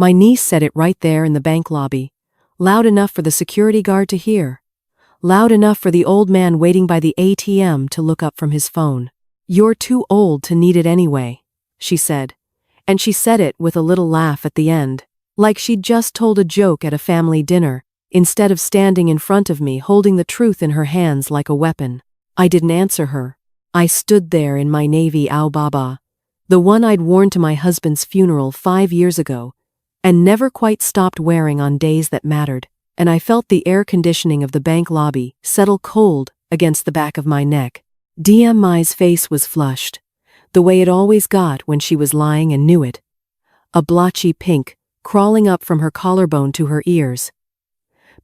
My niece said it right there in the bank lobby, loud enough for the security guard to hear, loud enough for the old man waiting by the ATM to look up from his phone. "You're too old to need it anyway," she said. And she said it with a little laugh at the end, like she'd just told a joke at a family dinner, instead of standing in front of me holding the truth in her hands like a weapon. I didn't answer her. I stood there in my navy ao baba, the one I'd worn to my husband's funeral 5 years ago, and never quite stopped wearing on days that mattered, and I felt the air conditioning of the bank lobby settle cold against the back of my neck. DM's face was flushed, the way it always got when she was lying and knew it. A blotchy pink, crawling up from her collarbone to her ears.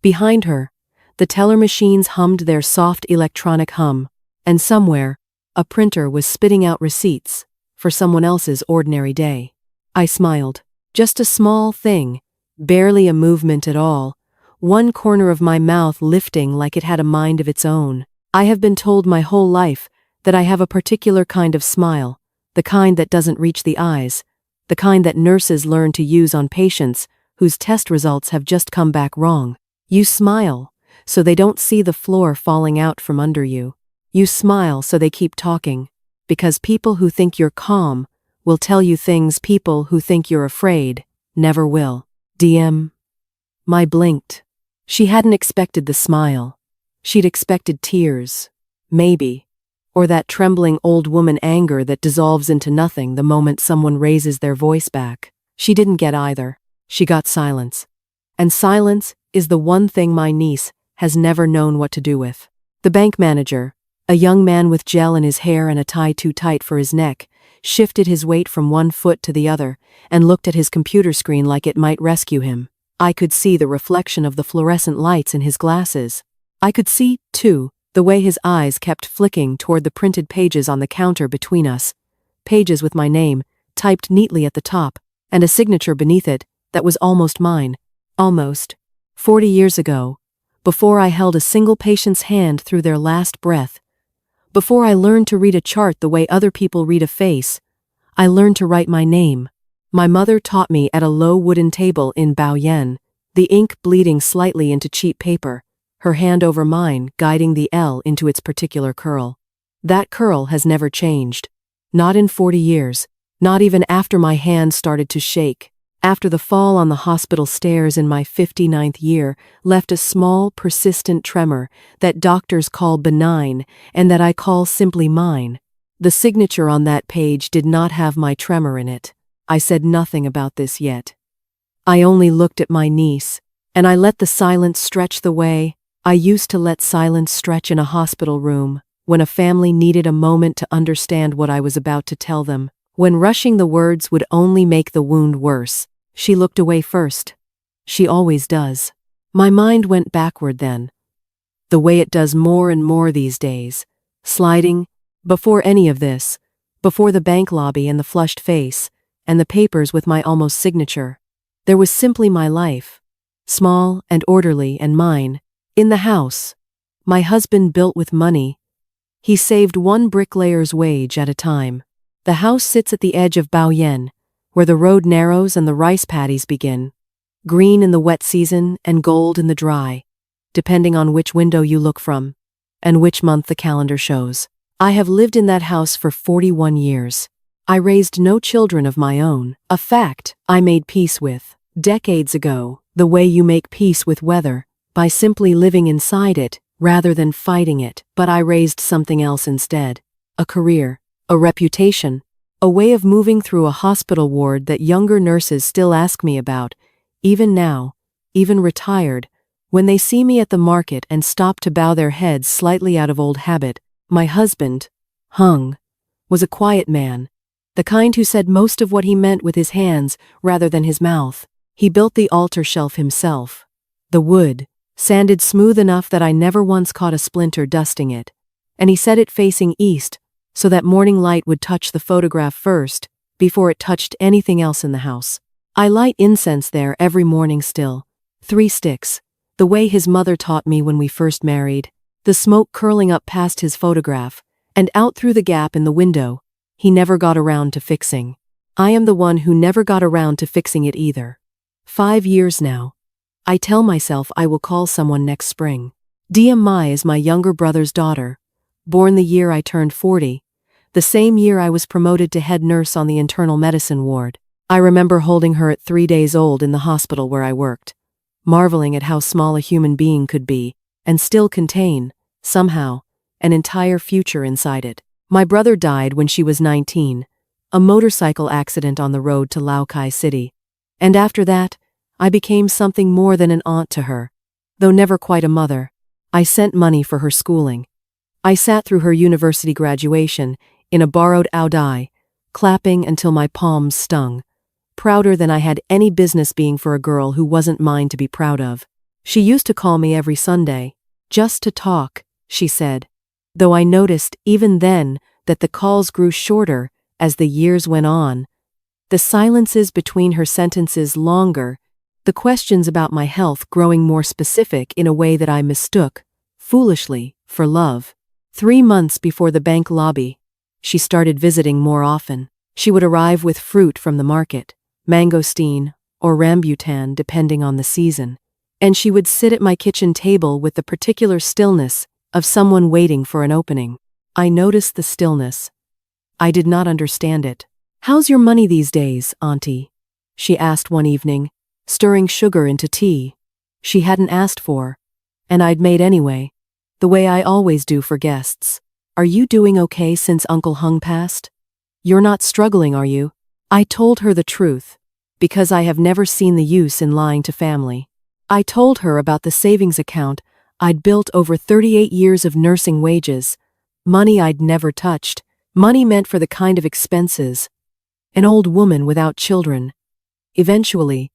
Behind her, the teller machines hummed their soft electronic hum, and somewhere, a printer was spitting out receipts for someone else's ordinary day. I smiled. Just a small thing, barely a movement at all, one corner of my mouth lifting like it had a mind of its own. I have been told my whole life that I have a particular kind of smile, the kind that doesn't reach the eyes, the kind that nurses learn to use on patients whose test results have just come back wrong. You smile, so they don't see the floor falling out from under you. You smile so they keep talking, because people who think you're calm will tell you things people who think you're afraid never will. DM. My blinked. She hadn't expected the smile. She'd expected tears. Maybe. Or that trembling old woman anger that dissolves into nothing the moment someone raises their voice back. She didn't get either. She got silence. And silence is the one thing my niece has never known what to do with. The bank manager, a young man with gel in his hair and a tie too tight for his neck, shifted his weight from one foot to the other and looked at his computer screen like it might rescue him. I could see the reflection of the fluorescent lights in his glasses. I could see, too, the way his eyes kept flicking toward the printed pages on the counter between us, pages with my name, typed neatly at the top, and a signature beneath it that was almost mine. Almost. 40 years ago, before I held a single patient's hand through their last breath, before I learned to read a chart the way other people read a face, I learned to write my name. My mother taught me at a low wooden table in Baoyan, the ink bleeding slightly into cheap paper, her hand over mine guiding the L into its particular curl. That curl has never changed. Not in 40 years, not even after my hand started to shake. After the fall on the hospital stairs in my 59th year left a small, persistent tremor that doctors call benign and that I call simply mine. The signature on that page did not have my tremor in it. I said nothing about this yet. I only looked at my niece, and I let the silence stretch the way I used to let silence stretch in a hospital room when a family needed a moment to understand what I was about to tell them, when rushing the words would only make the wound worse. She looked away first. She always does. My mind went backward then, the way it does more and more these days, sliding, before any of this, before the bank lobby and the flushed face, and the papers with my almost signature. There was simply my life, small and orderly and mine, in the house. My husband built with money. He saved one bricklayer's wage at a time. The house sits at the edge of Baoyan, where the road narrows and the rice paddies begin, green in the wet season and gold in the dry, depending on which window you look from, and which month the calendar shows. I have lived in that house for 41 years. I raised no children of my own, a fact I made peace with. Decades ago, the way you make peace with weather, by simply living inside it, rather than fighting it. But I raised something else instead. A career, a reputation, a way of moving through a hospital ward that younger nurses still ask me about, even now, even retired, when they see me at the market and stop to bow their heads slightly out of old habit. My husband, Hung, was a quiet man, the kind who said most of what he meant with his hands rather than his mouth. He built the altar shelf himself. The wood, sanded smooth enough that I never once caught a splinter dusting it, and he set it facing east, so that morning light would touch the photograph first, before it touched anything else in the house. I light incense there every morning still. 3 sticks, the way his mother taught me when we first married, the smoke curling up past his photograph, and out through the gap in the window. He never got around to fixing. I am the one who never got around to fixing it either. 5 years now. I tell myself I will call someone next spring. Dia Mai is my younger brother's daughter, born the year I turned 40, the same year I was promoted to head nurse on the internal medicine ward. I remember holding her at 3 days old in the hospital where I worked, marveling at how small a human being could be and still contain, somehow, an entire future inside it. My brother died when she was 19, a motorcycle accident on the road to Laokai City. And after that, I became something more than an aunt to her. Though never quite a mother, I sent money for her schooling. I sat through her university graduation in a borrowed Audi, clapping until my palms stung, prouder than I had any business being for a girl who wasn't mine to be proud of. She used to call me every Sunday, just to talk, she said, though I noticed even then that the calls grew shorter as the years went on, the silences between her sentences longer, the questions about my health growing more specific in a way that I mistook, foolishly, for love. 3 months before the bank lobby, she started visiting more often. She would arrive with fruit from the market, mangosteen or rambutan depending on the season, and she would sit at my kitchen table with the particular stillness of someone waiting for an opening. I noticed the stillness. I did not understand it. "How's your money these days, Auntie?" she asked one evening, stirring sugar into tea she hadn't asked for, and I'd made anyway, the way I always do for guests. "Are you doing okay since Uncle Hung passed? You're not struggling, are you?" I told her the truth, because I have never seen the use in lying to family. I told her about the savings account I'd built over 38 years of nursing wages, money I'd never touched, money meant for the kind of expenses an old woman without children eventually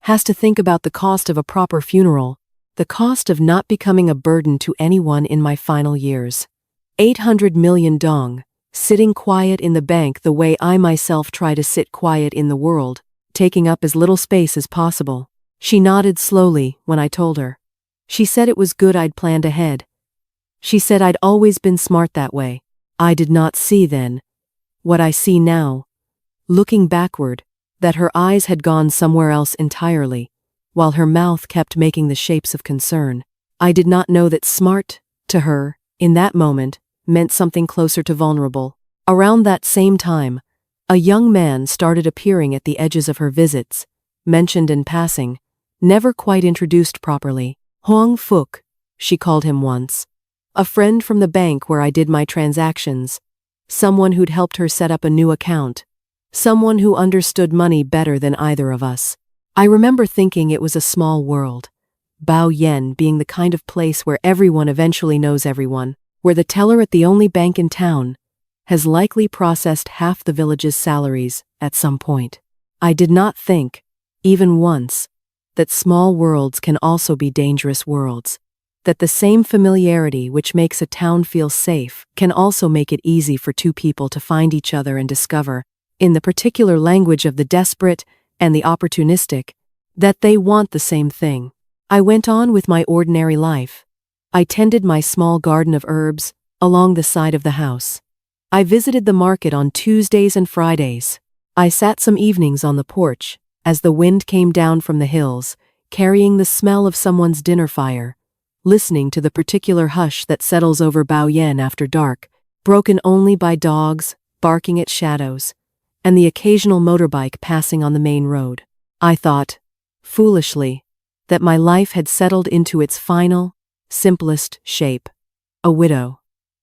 has to think about: the cost of a proper funeral, the cost of not becoming a burden to anyone in my final years. 800 million dong, sitting quiet in the bank the way I myself try to sit quiet in the world, taking up as little space as possible. She nodded slowly when I told her. She said it was good I'd planned ahead. She said I'd always been smart that way. I did not see then what I see now, looking backward, that her eyes had gone somewhere else entirely, while her mouth kept making the shapes of concern. I did not know that smart, to her, in that moment, meant something closer to vulnerable. Around that same time, a young man started appearing at the edges of her visits, mentioned in passing, never quite introduced properly. Huang Fuk, she called him once. A friend from the bank where I did my transactions, someone who'd helped her set up a new account, someone who understood money better than either of us. I remember thinking it was a small world, Bao Yen being the kind of place where everyone eventually knows everyone, where the teller at the only bank in town has likely processed half the village's salaries at some point. I did not think, even once, that small worlds can also be dangerous worlds, that the same familiarity which makes a town feel safe can also make it easy for two people to find each other and discover, in the particular language of the desperate and the opportunistic, that they want the same thing. I went on with my ordinary life. I tended my small garden of herbs along the side of the house. I visited the market on Tuesdays and Fridays. I sat some evenings on the porch as the wind came down from the hills, carrying the smell of someone's dinner fire, listening to the particular hush that settles over Bao Yen after dark, broken only by dogs barking at shadows, and the occasional motorbike passing on the main road. I thought, foolishly, that my life had settled into its final, simplest shape. A widow,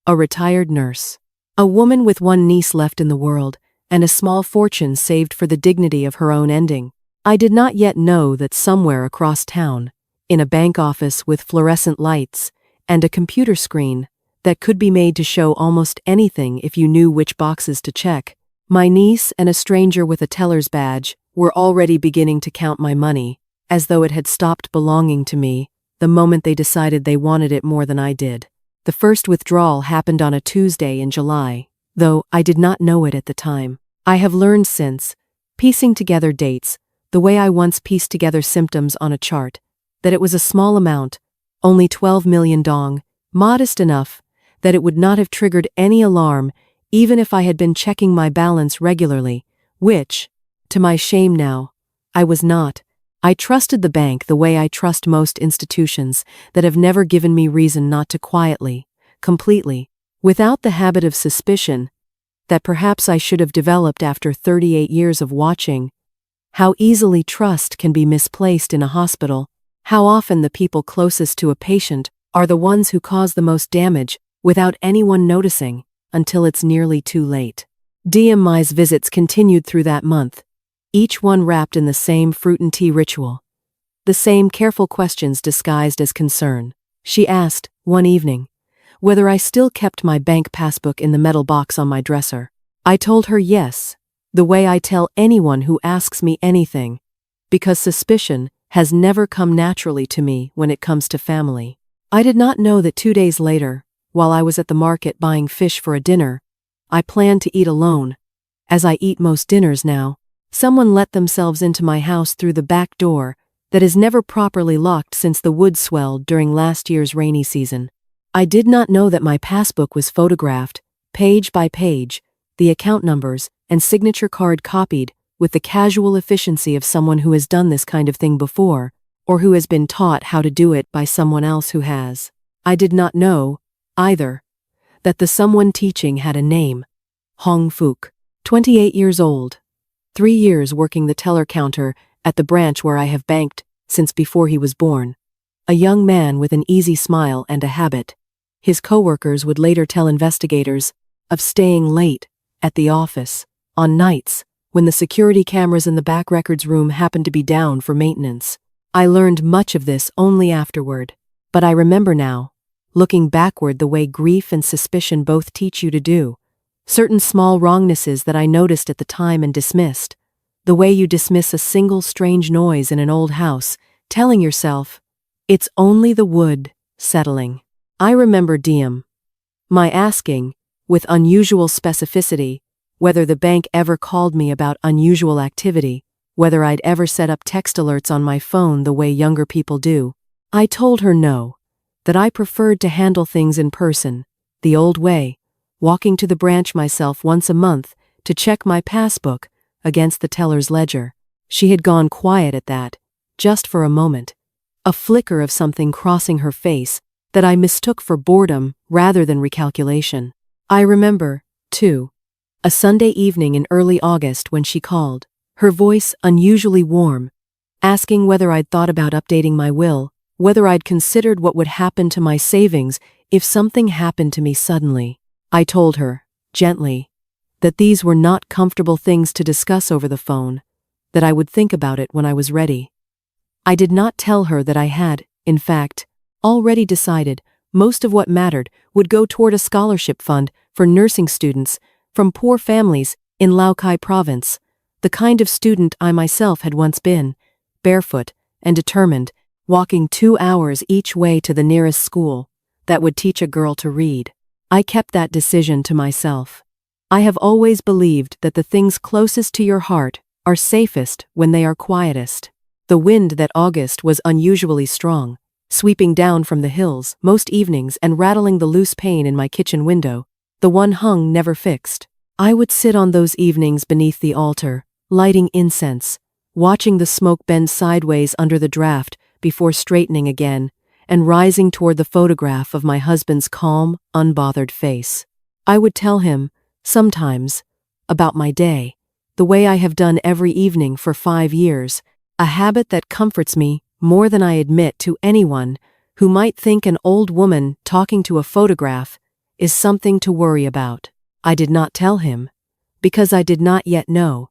a retired nurse, a woman with one niece left in the world, and a small fortune saved for the dignity of her own ending. I did not yet know that somewhere across town, in a bank office with fluorescent lights and a computer screen that could be made to show almost anything if you knew which boxes to check, my niece and a stranger with a teller's badge were already beginning to count my money, as though it had stopped belonging to me the moment they decided they wanted it more than I did. The first withdrawal happened on a Tuesday in July, though I did not know it at the time. I have learned since, piecing together dates, the way I once pieced together symptoms on a chart, that it was a small amount, only 12 million dong, modest enough that it would not have triggered any alarm even if I had been checking my balance regularly, which, to my shame now, I was not, I trusted the bank the way I trust most institutions that have never given me reason not to quietly, completely, without the habit of suspicion that perhaps I should have developed after 38 years of watching how easily trust can be misplaced in a hospital, how often the people closest to a patient are the ones who cause the most damage without anyone noticing until it's nearly too late. DMI's visits continued through that month, each one wrapped in the same fruit and tea ritual. The same careful questions disguised as concern. She asked, one evening, whether I still kept my bank passbook in the metal box on my dresser. I told her yes, the way I tell anyone who asks me anything, because suspicion has never come naturally to me when it comes to family. I did not know that 2 days later, while I was at the market buying fish for a dinner, I planned to eat alone. As I eat most dinners now, someone let themselves into my house through the back door that is never properly locked since the wood swelled during last year's rainy season. I did not know that my passbook was photographed, page by page, the account numbers and signature card copied with the casual efficiency of someone who has done this kind of thing before, or who has been taught how to do it by someone else who has. I did not know, either, that the someone teaching had a name. Hong Fook, 28 years old, 3 years working the teller counter at the branch where I have banked since before he was born. A young man with an easy smile and a habit, his coworkers would later tell investigators, of staying late at the office on nights when the security cameras in the back records room happened to be down for maintenance. I learned much of this only afterward, but I remember now, looking backward, the way grief and suspicion both teach you to do. Certain small wrongnesses that I noticed at the time and dismissed. The way you dismiss a single strange noise in an old house, telling yourself, it's only the wood settling. I remember my asking, with unusual specificity, whether the bank ever called me about unusual activity, whether I'd ever set up text alerts on my phone the way younger people do. I told her no, that I preferred to handle things in person, the old way, walking to the branch myself once a month to check my passbook against the teller's ledger. She had gone quiet at that, just for a moment, a flicker of something crossing her face that I mistook for boredom rather than recalculation. I remember, too, a Sunday evening in early August when she called, her voice unusually warm, asking whether I'd thought about updating my will, whether I'd considered what would happen to my savings if something happened to me suddenly. I told her, gently, that these were not comfortable things to discuss over the phone, that I would think about it when I was ready. I did not tell her that I had, in fact, already decided most of what mattered would go toward a scholarship fund for nursing students from poor families in Laokai province, the kind of student I myself had once been, barefoot and determined, walking 2 hours each way to the nearest school that would teach a girl to read. I kept that decision to myself. I have always believed that the things closest to your heart are safest when they are quietest. The wind that August was unusually strong, sweeping down from the hills most evenings and rattling the loose pane in my kitchen window, the one hung never fixed. I would sit on those evenings beneath the altar, lighting incense, watching the smoke bend sideways under the draft before straightening again, and rising toward the photograph of my husband's calm, unbothered face. I would tell him, sometimes, about my day, the way I have done every evening for 5 years, a habit that comforts me more than I admit to anyone who might think an old woman talking to a photograph is something to worry about. I did not tell him, because I did not yet know,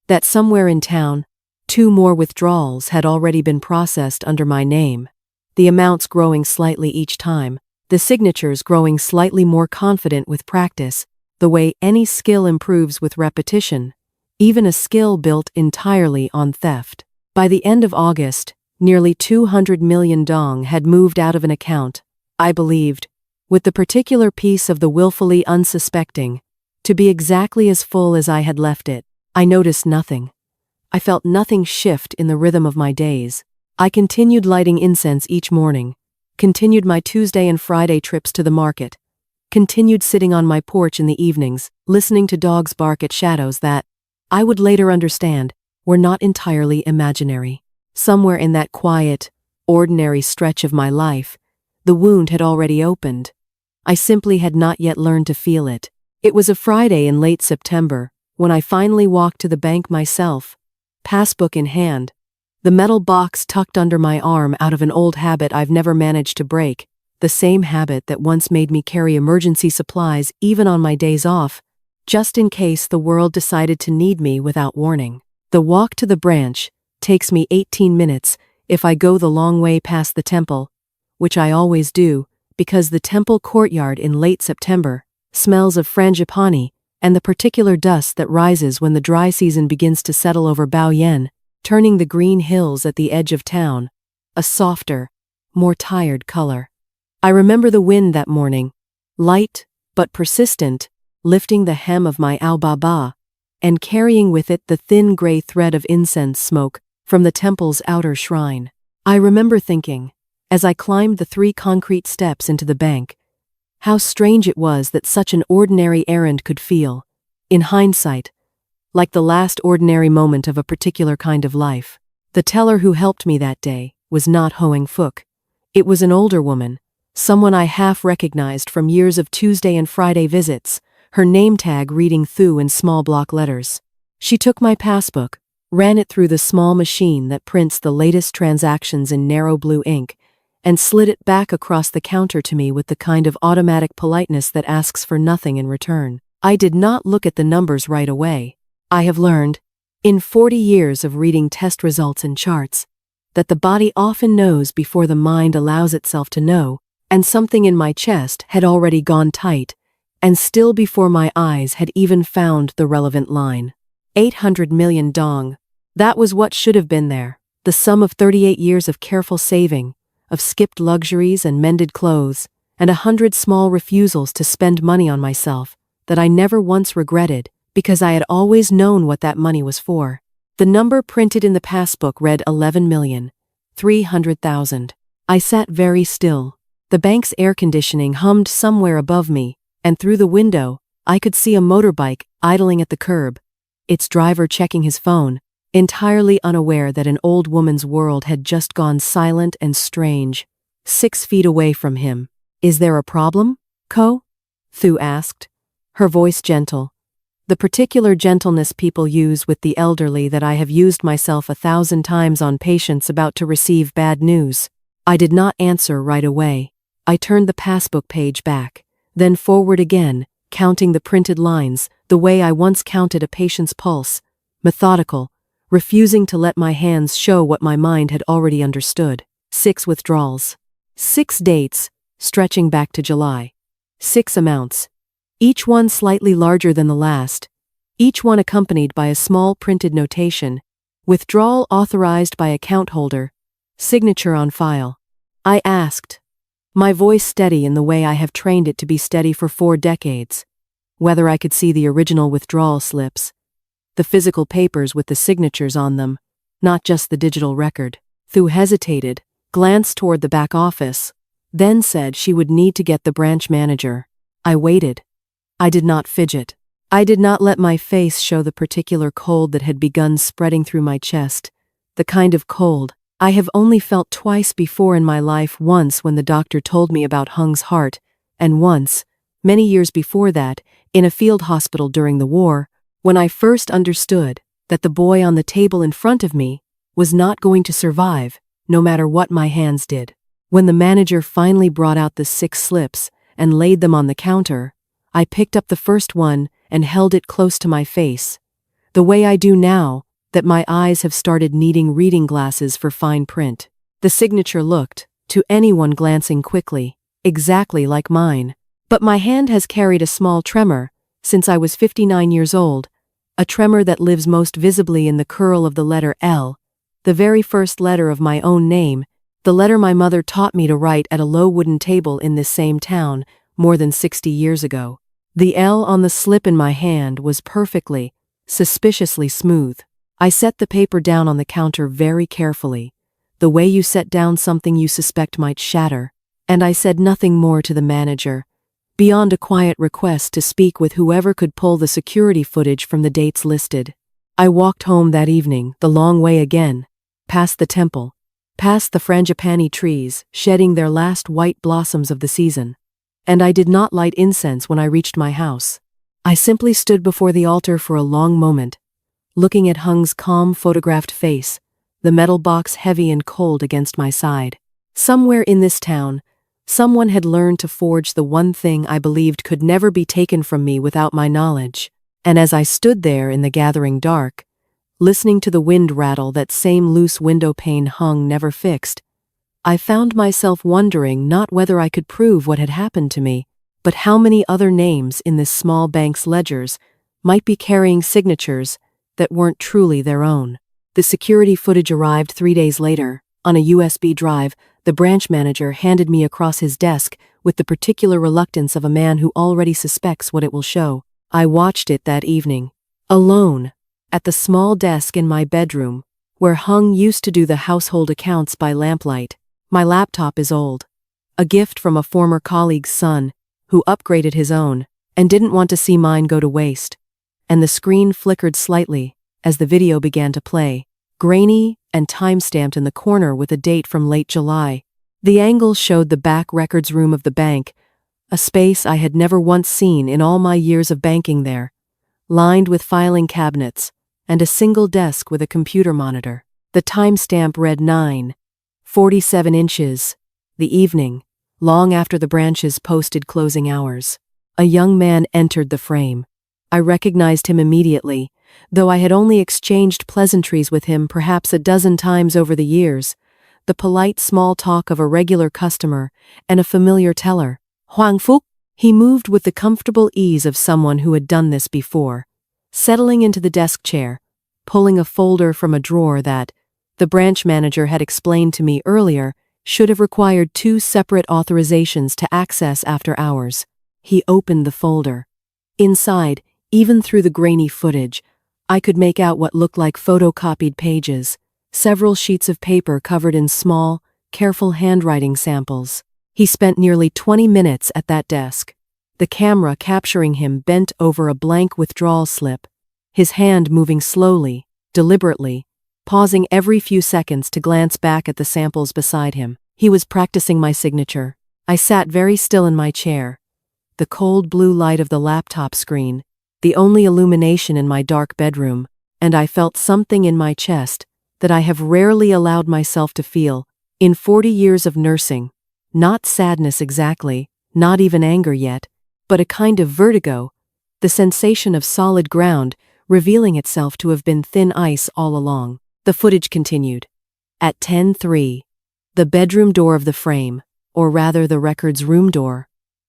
that somewhere in town, 2 more withdrawals had already been processed under my name, the amounts growing slightly each time, the signatures growing slightly more confident with practice, the way any skill improves with repetition, even a skill built entirely on theft. By the end of August, nearly 200 million dong had moved out of an account, I believed, with the particular piece of the willfully unsuspecting, to be exactly as full as I had left it. I noticed nothing. I felt nothing shift in the rhythm of my days. I continued lighting incense each morning, continued my Tuesday and Friday trips to the market, continued sitting on my porch in the evenings, listening to dogs bark at shadows that, I would later understand, were not entirely imaginary. Somewhere in that quiet, ordinary stretch of my life, the wound had already opened. I simply had not yet learned to feel it. It was a Friday in late September, when I finally walked to the bank myself, passbook in hand, the metal box tucked under my arm out of an old habit I've never managed to break, the same habit that once made me carry emergency supplies even on my days off, just in case the world decided to need me without warning. The walk to the branch takes me 18 minutes if I go the long way past the temple, which I always do, because the temple courtyard in late September smells of frangipani and the particular dust that rises when the dry season begins to settle over Baoyan, turning the green hills at the edge of town a softer, more tired color. I remember the wind that morning, light but persistent, lifting the hem of my al-baba and carrying with it the thin gray thread of incense smoke from the temple's outer shrine. I remember thinking, as I climbed the 3 concrete steps into the bank, how strange it was that such an ordinary errand could feel, in hindsight, like the last ordinary moment of a particular kind of life. The teller who helped me that day was not Hoang Phuc. It was an older woman, someone I half recognized from years of Tuesday and Friday visits, her name tag reading Thu in small block letters. She took my passbook, ran it through the small machine that prints the latest transactions in narrow blue ink, and slid it back across the counter to me with the kind of automatic politeness that asks for nothing in return. I did not look at the numbers right away. I have learned, in 40 years of reading test results and charts, that the body often knows before the mind allows itself to know, and something in my chest had already gone tight, and still before my eyes had even found the relevant line. 800 million dong. That was what should have been there, the sum of 38 years of careful saving, of skipped luxuries and mended clothes, and 100 small refusals to spend money on myself that I never once regretted, because I had always known what that money was for. The number printed in the passbook read 11,300,000. I sat very still. The bank's air conditioning hummed somewhere above me, and through the window, I could see a motorbike idling at the curb, its driver checking his phone, entirely unaware that an old woman's world had just gone silent and strange, 6 feet away from him. "Is there a problem, Ko?" Thu asked, her voice gentle, the particular gentleness people use with the elderly that I have used myself 1,000 times on patients about to receive bad news. I did not answer right away. I turned the passbook page back, then forward again, counting the printed lines, the way I once counted a patient's pulse, methodical, refusing to let my hands show what my mind had already understood. 6 withdrawals. 6 dates, stretching back to July. 6 amounts, each one slightly larger than the last, each one accompanied by a small printed notation, "Withdrawal authorized by account holder, signature on file." I asked, my voice steady in the way I have trained it to be steady for 4 decades, whether I could see the original withdrawal slips, the physical papers with the signatures on them, not just the digital record. Thu hesitated, glanced toward the back office, then said she would need to get the branch manager. I waited. I did not fidget. I did not let my face show the particular cold that had begun spreading through my chest, the kind of cold I have only felt twice before in my life, once when the doctor told me about Hung's heart, and once, many years before that, in a field hospital during the war, when I first understood that the boy on the table in front of me was not going to survive, no matter what my hands did. When the manager finally brought out the 6 slips and laid them on the counter, I picked up the first one and held it close to my face, the way I do now that my eyes have started needing reading glasses for fine print. The signature looked, to anyone glancing quickly, exactly like mine. But my hand has carried a small tremor since I was 59 years old, a tremor that lives most visibly in the curl of the letter L, the very first letter of my own name, the letter my mother taught me to write at a low wooden table in this same town more than 60 years ago. The L on the slip in my hand was perfectly, suspiciously smooth. I set the paper down on the counter very carefully, the way you set down something you suspect might shatter, and I said nothing more to the manager, beyond a quiet request to speak with whoever could pull the security footage from the dates listed. I walked home that evening, the long way again, past the temple, past the frangipani trees, shedding their last white blossoms of the season. And I did not light incense when I reached my house. I simply stood before the altar for a long moment, looking at Hung's calm photographed face, the metal box heavy and cold against my side. Somewhere in this town, someone had learned to forge the one thing I believed could never be taken from me without my knowledge. And as I stood there in the gathering dark, listening to the wind rattle that same loose window pane Hung never fixed, I found myself wondering not whether I could prove what had happened to me, but how many other names in this small bank's ledgers might be carrying signatures that weren't truly their own. The security footage arrived 3 days later. On a USB drive, the branch manager handed me across his desk with the particular reluctance of a man who already suspects what it will show. I watched it that evening, alone, at the small desk in my bedroom, where Hung used to do the household accounts by lamplight. My laptop is old, a gift from a former colleague's son who upgraded his own and didn't want to see mine go to waste. And the screen flickered slightly as the video began to play, grainy and time-stamped in the corner with a date from late July. The angle showed the back records room of the bank, a space I had never once seen in all my years of banking there, lined with filing cabinets and a single desk with a computer monitor. The timestamp read 9:47 inches, the evening, long after the branch's posted closing hours. A young man entered the frame. I recognized him immediately, though I had only exchanged pleasantries with him perhaps a dozen times over the years, the polite small talk of a regular customer and a familiar teller. Huang Fuk. He moved with the comfortable ease of someone who had done this before, settling into the desk chair, pulling a folder from a drawer that, the branch manager had explained to me earlier, should have required 2 separate authorizations to access after hours. He opened the folder. Inside, even through the grainy footage, I could make out what looked like photocopied pages, several sheets of paper covered in small, careful handwriting samples. He spent nearly 20 minutes at that desk, the camera capturing him bent over a blank withdrawal slip, his hand moving slowly, deliberately, pausing every few seconds to glance back at the samples beside him. He was practicing my signature. I sat very still in my chair, the cold blue light of the laptop screen, the only illumination in my dark bedroom, and I felt something in my chest that I have rarely allowed myself to feel in 40 years of nursing. Not sadness exactly, not even anger yet, but a kind of vertigo, the sensation of solid ground revealing itself to have been thin ice all along. The footage continued. At 10:03, the bedroom door of the frame, or rather the record's room door,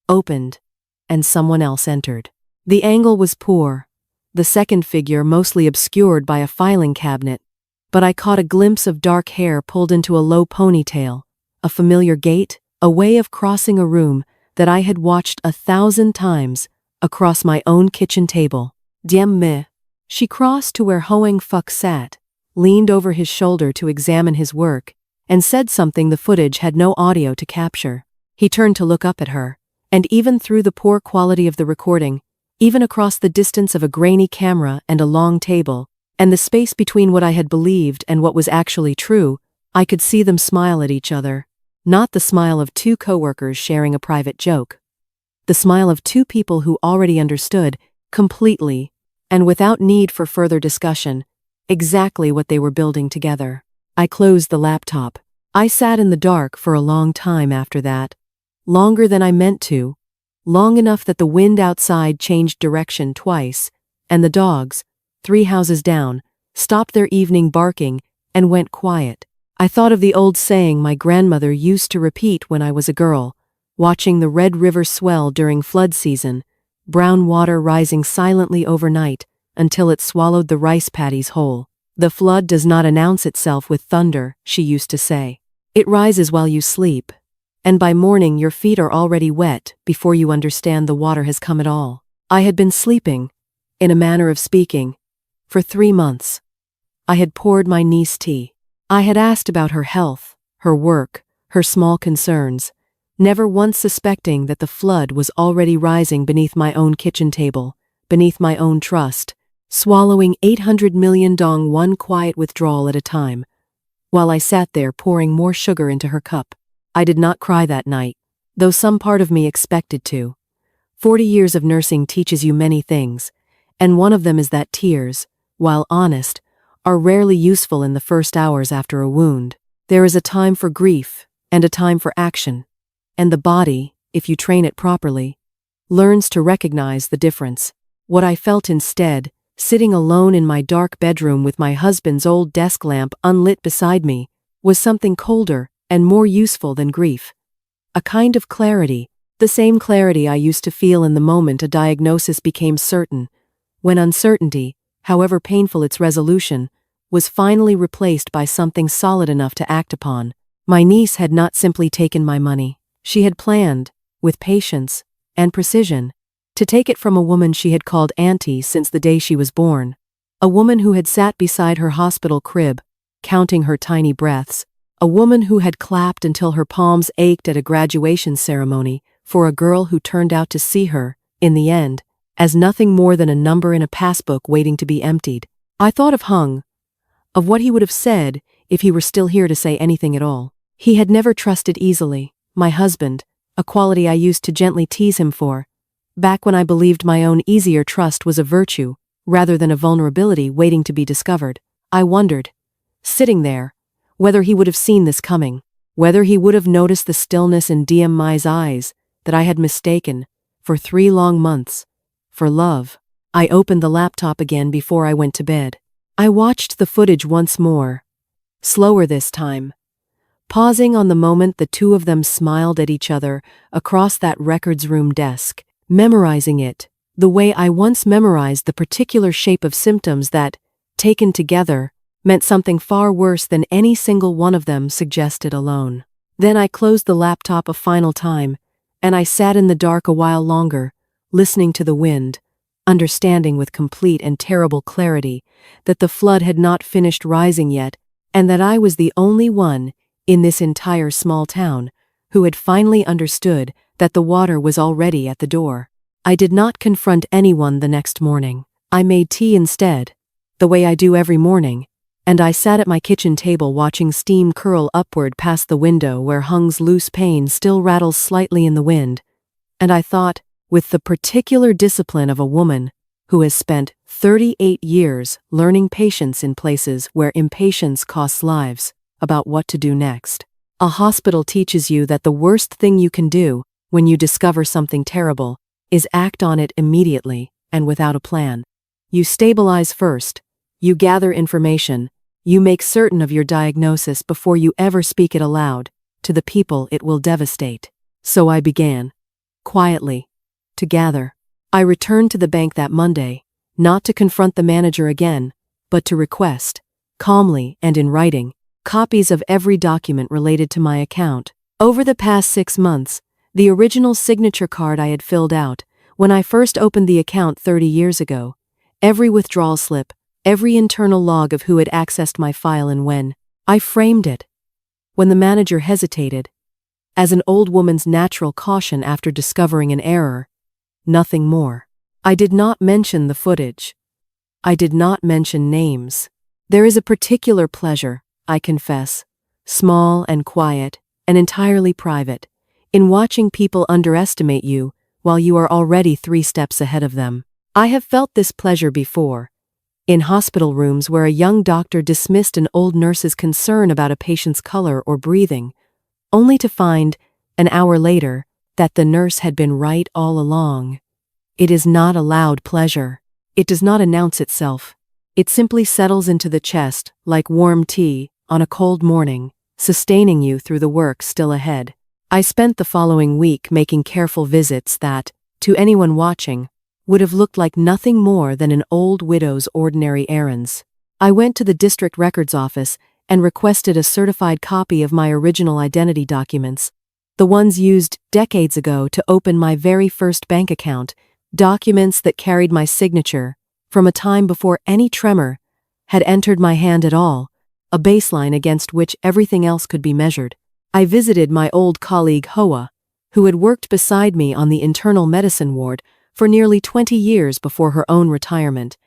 opened, and someone else entered. The angle was poor, the second figure mostly obscured by a filing cabinet, but I caught a glimpse of dark hair pulled into a low ponytail, a familiar gait, a way of crossing a room that I had watched 1,000 times across my own kitchen table. Diem me. She crossed to where Hoang Fuck sat, leaned over his shoulder to examine his work, and said something the footage had no audio to capture. He turned to look up at her, and even through the poor quality of the recording, even across the distance of a grainy camera and a long table, and the space between what I had believed and what was actually true, I could see them smile at each other. Not the smile of 2 coworkers sharing a private joke. The smile of 2 people who already understood, completely, and without need for further discussion, exactly what they were building together. I closed the laptop. I sat in the dark for a long time after that. Longer than I meant to. Long enough that the wind outside changed direction twice, and the dogs, 3 houses down, stopped their evening barking and went quiet. I thought of the old saying my grandmother used to repeat when I was a girl, watching the Red River swell during flood season, brown water rising silently overnight until it swallowed the rice paddies whole. The flood does not announce itself with thunder, she used to say. It rises while you sleep, and by morning your feet are already wet before you understand the water has come at all. I had been sleeping, in a manner of speaking, for 3 months. I had poured my niece tea. I had asked about her health, her work, her small concerns, never once suspecting that the flood was already rising beneath my own kitchen table, beneath my own trust, swallowing 800 million dong one quiet withdrawal at a time, while I sat there pouring more sugar into her cup. I did not cry that night, though some part of me expected to. 40 years of nursing teaches you many things, and one of them is that tears, while honest, are rarely useful in the first hours after a wound. There is a time for grief and a time for action, and the body, if you train it properly, learns to recognize the difference. What I felt instead, sitting alone in my dark bedroom with my husband's old desk lamp unlit beside me, was something colder and more useful than grief. A kind of clarity, the same clarity I used to feel in the moment a diagnosis became certain, when uncertainty, however painful its resolution, was finally replaced by something solid enough to act upon. My niece had not simply taken my money. She had planned, with patience and precision, to take it from a woman she had called Auntie since the day she was born. A woman who had sat beside her hospital crib, counting her tiny breaths. A woman who had clapped until her palms ached at a graduation ceremony for a girl who turned out to see her, in the end, as nothing more than a number in a passbook waiting to be emptied. I thought of Hung, of what he would have said if he were still here to say anything at all. He had never trusted easily, my husband, a quality I used to gently tease him for, back when I believed my own easier trust was a virtue, rather than a vulnerability waiting to be discovered. I wondered, sitting there, whether he would have seen this coming, whether he would have noticed the stillness in DM's eyes that I had mistaken, for 3 long months, for love. I opened the laptop again before I went to bed. I watched the footage once more, slower this time, pausing on the moment the two of them smiled at each other across that records room desk, memorizing it, the way I once memorized the particular shape of symptoms that, taken together, meant something far worse than any single one of them suggested alone. Then I closed the laptop a final time, and I sat in the dark a while longer, listening to the wind, understanding with complete and terrible clarity that the flood had not finished rising yet, and that I was the only one, in this entire small town, who had finally understood that the water was already at the door. I did not confront anyone the next morning. I made tea instead, the way I do every morning, and I sat at my kitchen table watching steam curl upward past the window where Hung's loose pane still rattles slightly in the wind, and I thought, with the particular discipline of a woman who has spent 38 years learning patience in places where impatience costs lives, about what to do next. A hospital teaches you that the worst thing you can do, when you discover something terrible, is act on it immediately and without a plan. You stabilize first, you gather information, you make certain of your diagnosis before you ever speak it aloud, to the people it will devastate. So I began, quietly, to gather. I returned to the bank that Monday, not to confront the manager again, but to request, calmly and in writing, copies of every document related to my account. Over the past 6 months, the original signature card I had filled out, when I first opened the account 30 years ago, every withdrawal slip, every internal log of who had accessed my file and when, I framed it. When the manager hesitated, as an old woman's natural caution after discovering an error, nothing more. I did not mention the footage. I did not mention names. There is a particular pleasure, I confess, small and quiet, and entirely private, in watching people underestimate you while you are already 3 steps ahead of them. I have felt this pleasure before, in hospital rooms where a young doctor dismissed an old nurse's concern about a patient's color or breathing, only to find, an hour later, that the nurse had been right all along. It is not a loud pleasure. It does not announce itself. It simply settles into the chest, like warm tea, on a cold morning, sustaining you through the work still ahead. I spent the following week making careful visits that, to anyone watching, would have looked like nothing more than an old widow's ordinary errands. I went to the district records office and requested a certified copy of my original identity documents, the ones used decades ago to open my very first bank account, documents that carried my signature, from a time before any tremor had entered my hand at all, a baseline against which everything else could be measured. I visited my old colleague Hoa, who had worked beside me on the internal medicine ward for nearly 20 years before her own retirement,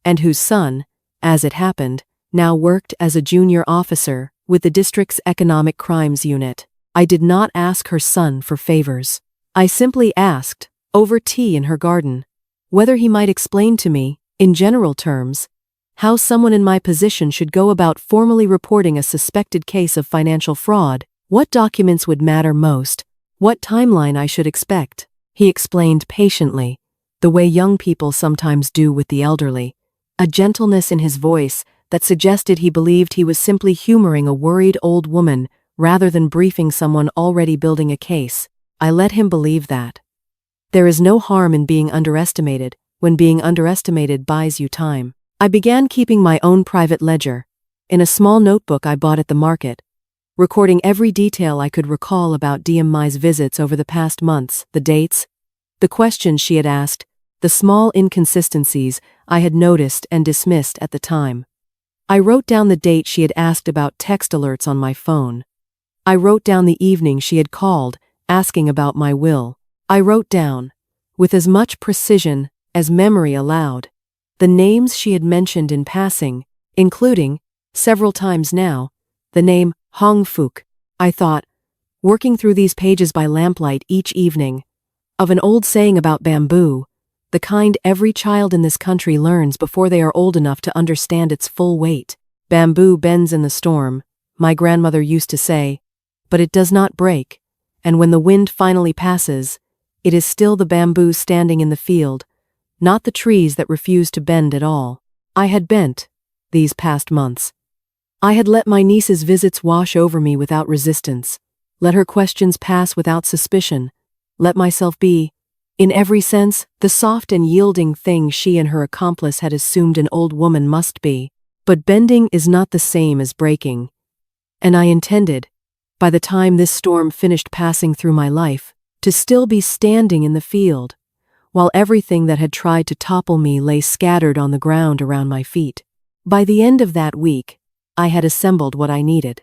and whose son, as it happened, now worked as a junior officer with with the district's economic crimes unit. I did not ask her son for favors. I simply asked, over tea in her garden, whether he might explain to me, in general terms, how someone in my position should go about formally reporting a suspected case of financial fraud, what documents would matter most, what timeline I should expect. He explained patiently, the way young people sometimes do with the elderly, a gentleness in his voice that suggested he believed he was simply humoring a worried old woman rather than briefing someone already building a case. I let him believe that. There is no harm in being underestimated when being underestimated buys you time. I began keeping my own private ledger, in a small notebook I bought at the market, recording every detail I could recall about DMI's visits over the past months, the dates, the questions she had asked, the small inconsistencies I had noticed and dismissed at the time. I wrote down the date she had asked about text alerts on my phone. I wrote down the evening she had called, asking about my will. I wrote down, with as much precision as memory allowed, the names she had mentioned in passing, including, several times now, the name Hong Fook. I thought, working through these pages by lamplight each evening, of an old saying about bamboo, the kind every child in this country learns before they are old enough to understand its full weight. Bamboo bends in the storm, my grandmother used to say, but it does not break, and when the wind finally passes, it is still the bamboo standing in the field, not the trees that refuse to bend at all. I had bent, these past months. I had let my niece's visits wash over me without resistance, let her questions pass without suspicion, let myself be, in every sense, the soft and yielding thing she and her accomplice had assumed an old woman must be. But bending is not the same as breaking. And I intended, by the time this storm finished passing through my life, to still be standing in the field, while everything that had tried to topple me lay scattered on the ground around my feet. By the end of that week, I had assembled what I needed.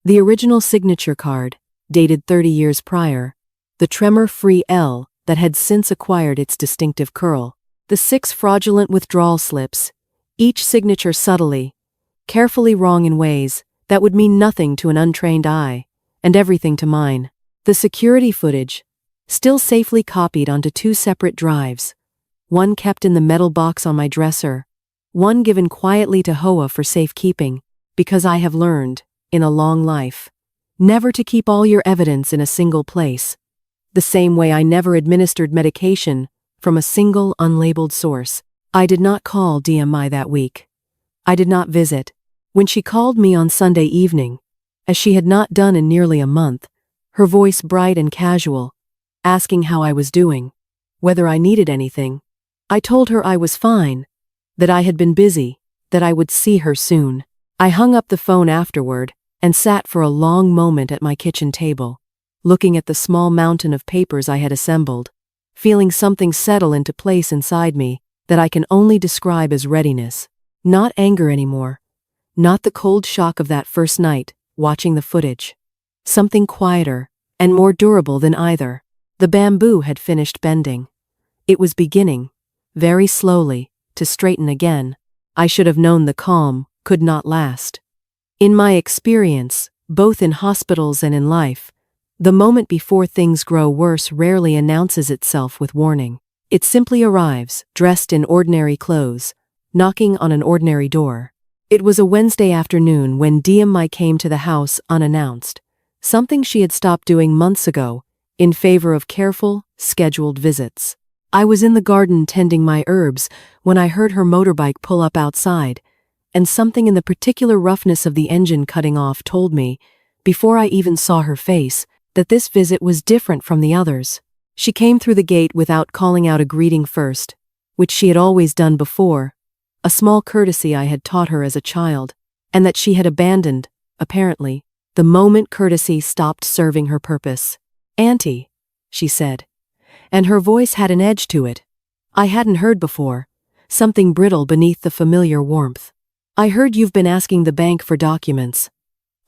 The original signature card, dated 30 years prior, the tremor-free L that had since acquired its distinctive curl, the 6 fraudulent withdrawal slips, each signature subtly, carefully wrong in ways that would mean nothing to an untrained eye, and everything to mine. The security footage, still safely copied onto 2 separate drives, one kept in the metal box on my dresser, one given quietly to Hoa for safekeeping, because I have learned, in a long life, never to keep all your evidence in a single place. The same way I never administered medication from a single unlabeled source. I did not call DMI that week. I did not visit. When she called me on Sunday evening, as she had not done in nearly a month, her voice bright and casual, asking how I was doing, whether I needed anything, I told her I was fine, that I had been busy, that I would see her soon. I hung up the phone afterward and sat for a long moment at my kitchen table, looking at the small mountain of papers I had assembled, feeling something settle into place inside me that I can only describe as readiness. Not anger anymore, not the cold shock of that first night, watching the footage. Something quieter and more durable than either. The bamboo had finished bending. It was beginning, very slowly, to straighten again. I should have known the calm could not last. In my experience, both in hospitals and in life, the moment before things grow worse rarely announces itself with warning. It simply arrives, dressed in ordinary clothes, knocking on an ordinary door. It was a Wednesday afternoon when DMI came to the house unannounced, something she had stopped doing months ago, in favor of careful, scheduled visits. I was in the garden tending my herbs when I heard her motorbike pull up outside, and something in the particular roughness of the engine cutting off told me, before I even saw her face, that this visit was different from the others. She came through the gate without calling out a greeting first, which she had always done before, a small courtesy I had taught her as a child, and that she had abandoned, apparently, the moment courtesy stopped serving her purpose. "Auntie," she said, and her voice had an edge to it I hadn't heard before, something brittle beneath the familiar warmth. "I heard you've been asking the bank for documents.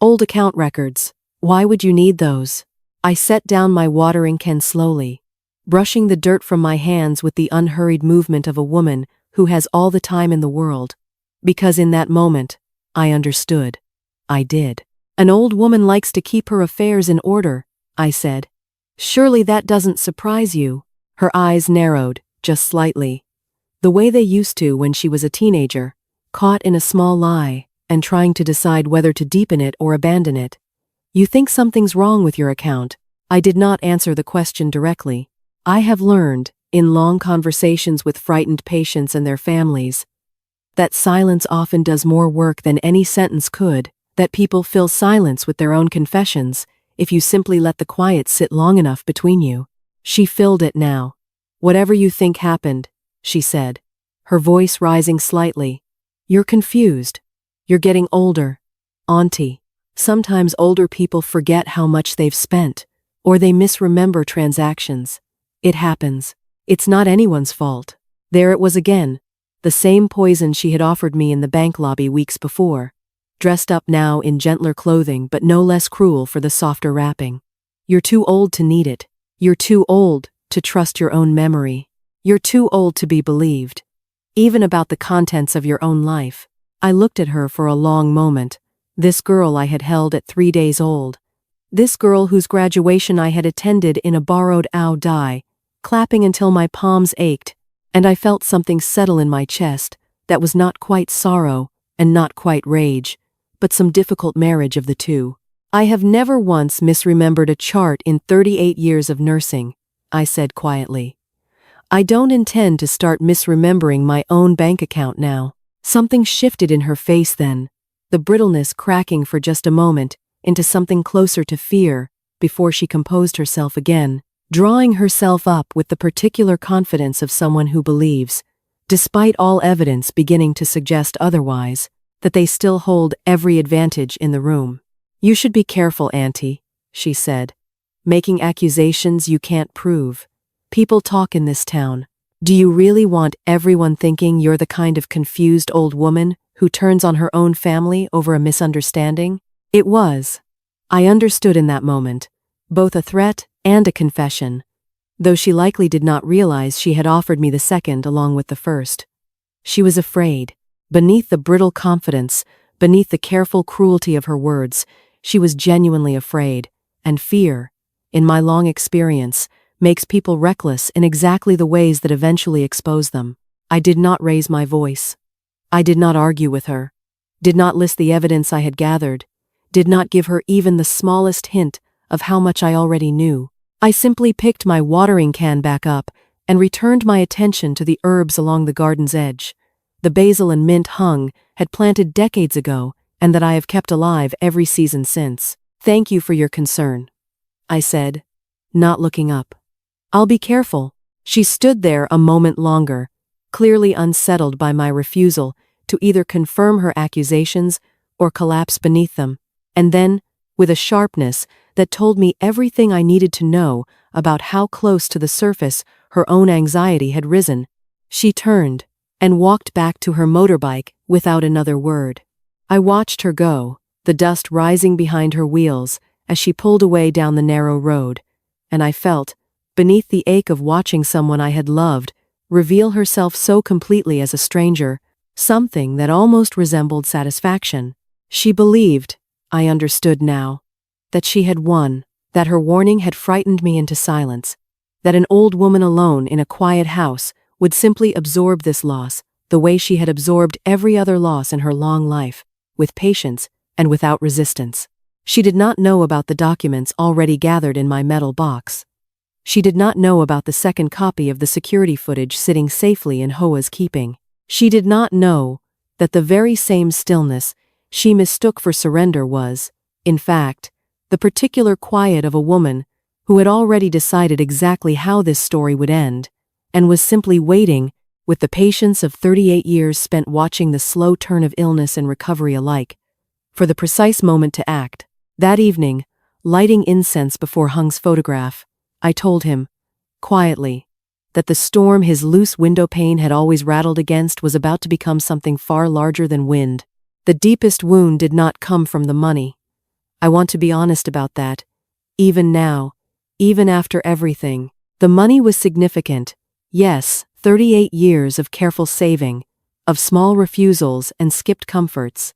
Old account records. Why would you need those?" I set down my watering can slowly, brushing the dirt from my hands with the unhurried movement of a woman who has all the time in the world, because in that moment, I understood. I did. An old woman likes to keep her affairs in order, I said. Surely that doesn't surprise you. Her eyes narrowed, just slightly. The way they used to when she was a teenager, caught in a small lie, and trying to decide whether to deepen it or abandon it. You think something's wrong with your account. I did not answer the question directly. I have learned, in long conversations with frightened patients and their families, that silence often does more work than any sentence could, that people fill silence with their own confessions, if you simply let the quiet sit long enough between you. She filled it now. Whatever you think happened, she said, her voice rising slightly. You're confused. You're getting older. Auntie. Sometimes older people forget how much they've spent, or they misremember transactions. It happens. It's not anyone's fault. There it was again, the same poison she had offered me in the bank lobby weeks before, dressed up now in gentler clothing but no less cruel for the softer wrapping. You're too old to need it. You're too old to trust your own memory. You're too old to be believed. Even about the contents of your own life. I looked at her for a long moment. This girl I had held at 3 days old. This girl whose graduation I had attended in a borrowed dye, clapping until my palms ached, and I felt something settle in my chest that was not quite sorrow and not quite rage, but some difficult marriage of the two. I have never once misremembered a chart in 38 years of nursing, I said quietly. I don't intend to start misremembering my own bank account now. Something shifted in her face then, the brittleness cracking for just a moment into something closer to fear before she composed herself again, drawing herself up with the particular confidence of someone who believes, despite all evidence beginning to suggest otherwise, that they still hold every advantage in the room. You should be careful, Auntie, she said. Making accusations you can't prove. People talk in this town. Do you really want everyone thinking you're the kind of confused old woman who turns on her own family over a misunderstanding? It was. I understood in that moment, both a threat and a confession, though she likely did not realize she had offered me the second along with the first. She was afraid. Beneath the brittle confidence, beneath the careful cruelty of her words, she was genuinely afraid, and fear, in my long experience, makes people reckless in exactly the ways that eventually expose them. I did not raise my voice. I did not argue with her, did not list the evidence I had gathered, did not give her even the smallest hint of how much I already knew. I simply picked my watering can back up and returned my attention to the herbs along the garden's edge. The basil and mint had planted decades ago and that I have kept alive every season since. Thank you for your concern, I said, not looking up. I'll be careful. She stood there a moment longer, clearly unsettled by my refusal to either confirm her accusations or collapse beneath them, and then, with a sharpness that told me everything I needed to know about how close to the surface her own anxiety had risen, she turned and walked back to her motorbike without another word. I watched her go, the dust rising behind her wheels as she pulled away down the narrow road, and I felt, beneath the ache of watching someone I had loved reveal herself so completely as a stranger, something that almost resembled satisfaction. She believed, I understood now, that she had won, that her warning had frightened me into silence, that an old woman alone in a quiet house would simply absorb this loss the way she had absorbed every other loss in her long life, with patience and without resistance. She did not know about the documents already gathered in my metal box. She did not know about the second copy of the security footage sitting safely in Hoa's keeping. She did not know that the very same stillness she mistook for surrender was, in fact, the particular quiet of a woman who had already decided exactly how this story would end, and was simply waiting, with the patience of 38 years spent watching the slow turn of illness and recovery alike, for the precise moment to act. That evening, lighting incense before Hung's photograph, I told him, quietly, that the storm his loose window pane had always rattled against was about to become something far larger than wind. The deepest wound did not come from the money. I want to be honest about that. Even now, even after everything, the money was significant. Yes, 38 years of careful saving, of small refusals and skipped comforts.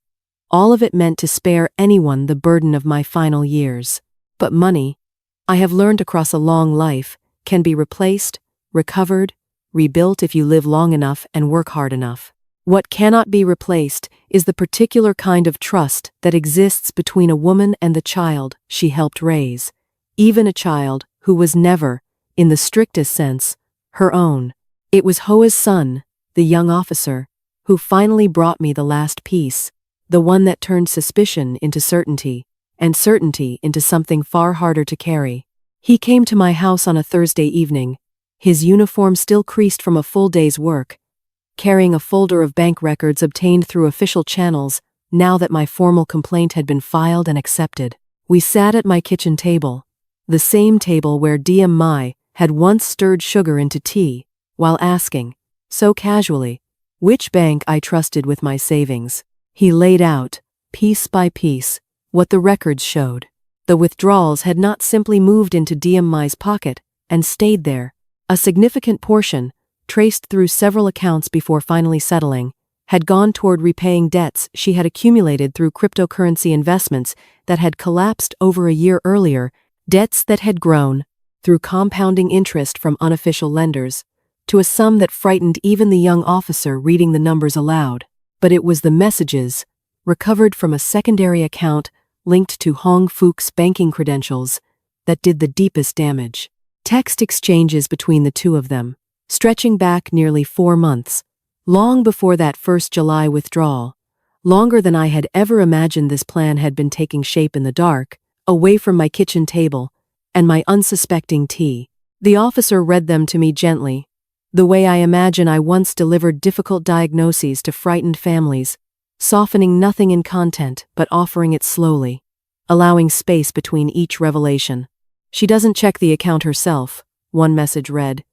all of it meant to spare anyone the burden of my final years. But money, I have learned across a long life, can be replaced, recovered, rebuilt if you live long enough and work hard enough. What cannot be replaced is the particular kind of trust that exists between a woman and the child she helped raise, even a child who was never, in the strictest sense, her own. It was Hoa's son, the young officer, who finally brought me the last piece, the one that turned suspicion into certainty, and certainty into something far harder to carry. He came to my house on a Thursday evening, his uniform still creased from a full day's work, carrying a folder of bank records obtained through official channels now that my formal complaint had been filed and accepted. We sat at my kitchen table, the same table where DM Mai had once stirred sugar into tea, while asking, so casually, which bank I trusted with my savings. He laid out, piece by piece, what the records showed. The withdrawals had not simply moved into DM Mai's pocket and stayed there. A significant portion, traced through several accounts before finally settling, had gone toward repaying debts she had accumulated through cryptocurrency investments that had collapsed over a year earlier, debts that had grown, through compounding interest from unofficial lenders, to a sum that frightened even the young officer reading the numbers aloud. But it was the messages, recovered from a secondary account linked to Hong Fook's banking credentials, that did the deepest damage. Text exchanges between the two of them, stretching back nearly 4 months, long before that first July withdrawal, longer than I had ever imagined. This plan had been taking shape in the dark, away from my kitchen table and my unsuspecting tea. The officer read them to me gently, the way I imagine I once delivered difficult diagnoses to frightened families, softening nothing in content but offering it slowly, allowing space between each revelation. She doesn't check the account herself, one message read,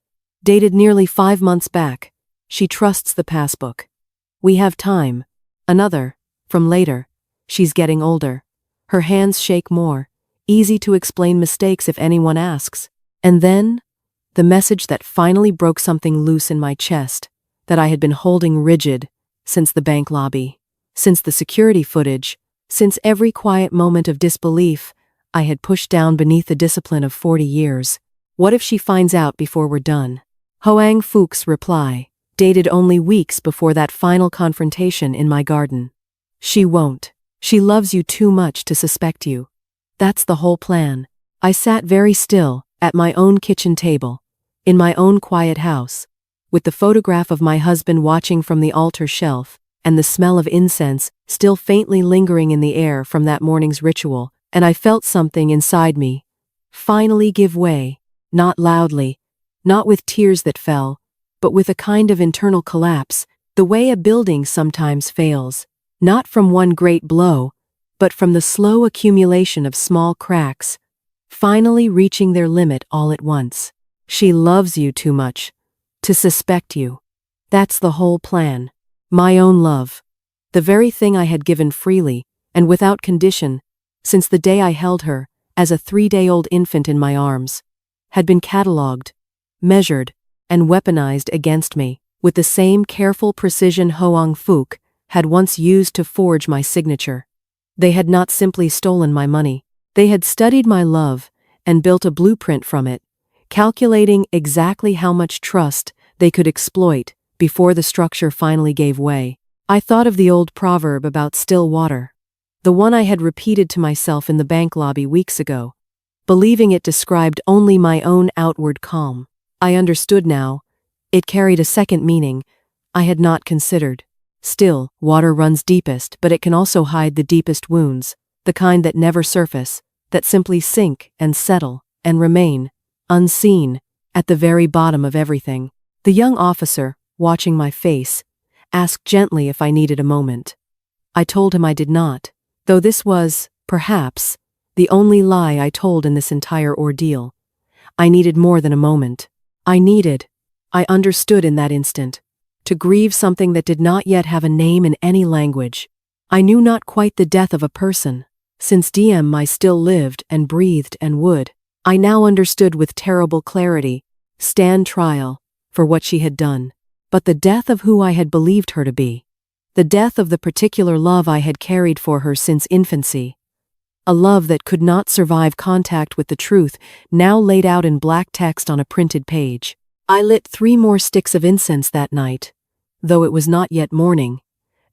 dated nearly 5 months back. She trusts the passbook. We have time. Another, from later. She's getting older. Her hands shake more, easy to explain mistakes if anyone asks. And then, the message that finally broke something loose in my chest, that I had been holding rigid since the bank lobby, since the security footage, since every quiet moment of disbelief I had pushed down beneath the discipline of 40 years. What if she finds out before we're done? Hong Fook's reply, dated only weeks before that final confrontation in my garden. She won't. She loves you too much to suspect you. That's the whole plan. I sat very still, at my own kitchen table, in my own quiet house, with the photograph of my husband watching from the altar shelf, and the smell of incense still faintly lingering in the air from that morning's ritual, and I felt something inside me finally give way, not loudly, not with tears that fell, but with a kind of internal collapse, the way a building sometimes fails, not from one great blow, but from the slow accumulation of small cracks, finally reaching their limit all at once. She loves you too much to suspect you. That's the whole plan. My own love, the very thing I had given freely and without condition since the day I held her as a 3-day-old infant in my arms, had been catalogued, measured, and weaponized against me with the same careful precision Hong Fook had once used to forge my signature. They had not simply stolen my money. They had studied my love and built a blueprint from it, calculating exactly how much trust they could exploit before the structure finally gave way. I thought of the old proverb about still water, the one I had repeated to myself in the bank lobby weeks ago, believing it described only my own outward calm. I understood now. It carried a second meaning I had not considered. Still, water runs deepest, but it can also hide the deepest wounds, the kind that never surface, that simply sink and settle and remain, unseen, at the very bottom of everything. The young officer, watching my face, asked gently if I needed a moment. I told him I did not, though this was, perhaps, the only lie I told in this entire ordeal. I needed more than a moment. I understood in that instant, to grieve something that did not yet have a name in any language. I knew not quite the death of a person, since DM Mai still lived and breathed and would. I now understood with terrible clarity, stand trial, for what she had done, but the death of who I had believed her to be. the death of the particular love I had carried for her since infancy. A love that could not survive contact with the truth, now laid out in black text on a printed page. I lit 3 more sticks of incense that night, though it was not yet morning,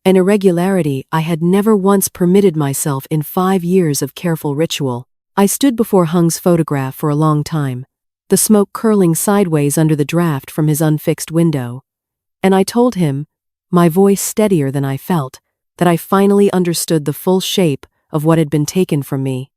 an irregularity I had never once permitted myself in 5 years of careful ritual. I stood before Hung's photograph for a long time, the smoke curling sideways under the draft from his unfixed window, and I told him, my voice steadier than I felt, that I finally understood the full shape of what had been taken from me,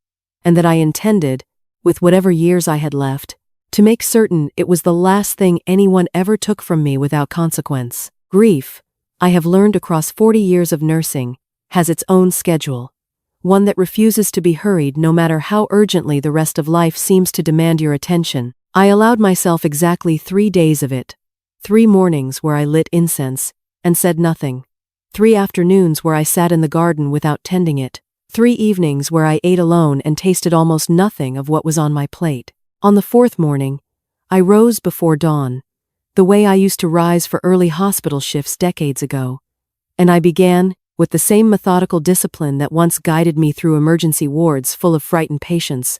and that I intended, with whatever years I had left, to make certain it was the last thing anyone ever took from me without consequence. Grief, I have learned across 40 years of nursing, has its own schedule, one that refuses to be hurried no matter how urgently the rest of life seems to demand your attention. I allowed myself exactly 3 days of it, 3 mornings where I lit incense and said nothing, 3 afternoons where I sat in the garden without tending it, 3 evenings where I ate alone and tasted almost nothing of what was on my plate. On the 4th morning, I rose before dawn, the way I used to rise for early hospital shifts decades ago, and I began, with the same methodical discipline that once guided me through emergency wards full of frightened patients,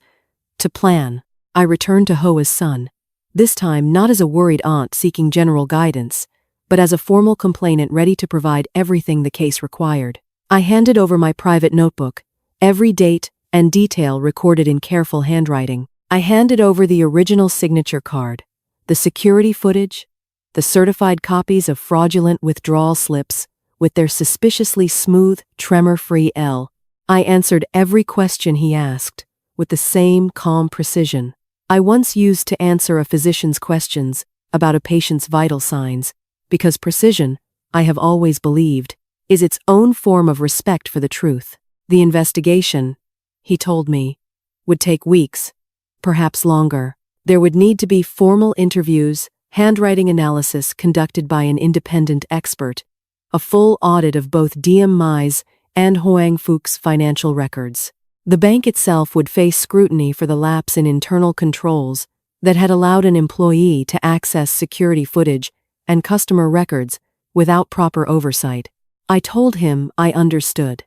to plan. I returned to Hoa's son, this time not as a worried aunt seeking general guidance, but as a formal complainant ready to provide everything the case required. I handed over my private notebook, every date and detail recorded in careful handwriting. I handed over the original signature card, the security footage, the certified copies of fraudulent withdrawal slips, with their suspiciously smooth, tremor-free L. I answered every question he asked, with the same calm precision I once used to answer a physician's questions about a patient's vital signs, because precision, I have always believed, is its own form of respect for the truth. The investigation, he told me, would take weeks, perhaps longer. There would need to be formal interviews, handwriting analysis conducted by an independent expert, a full audit of both DM Mai's and Hoang Phuc's financial records. The bank itself would face scrutiny for the lapse in internal controls that had allowed an employee to access security footage and customer records without proper oversight. I told him I understood.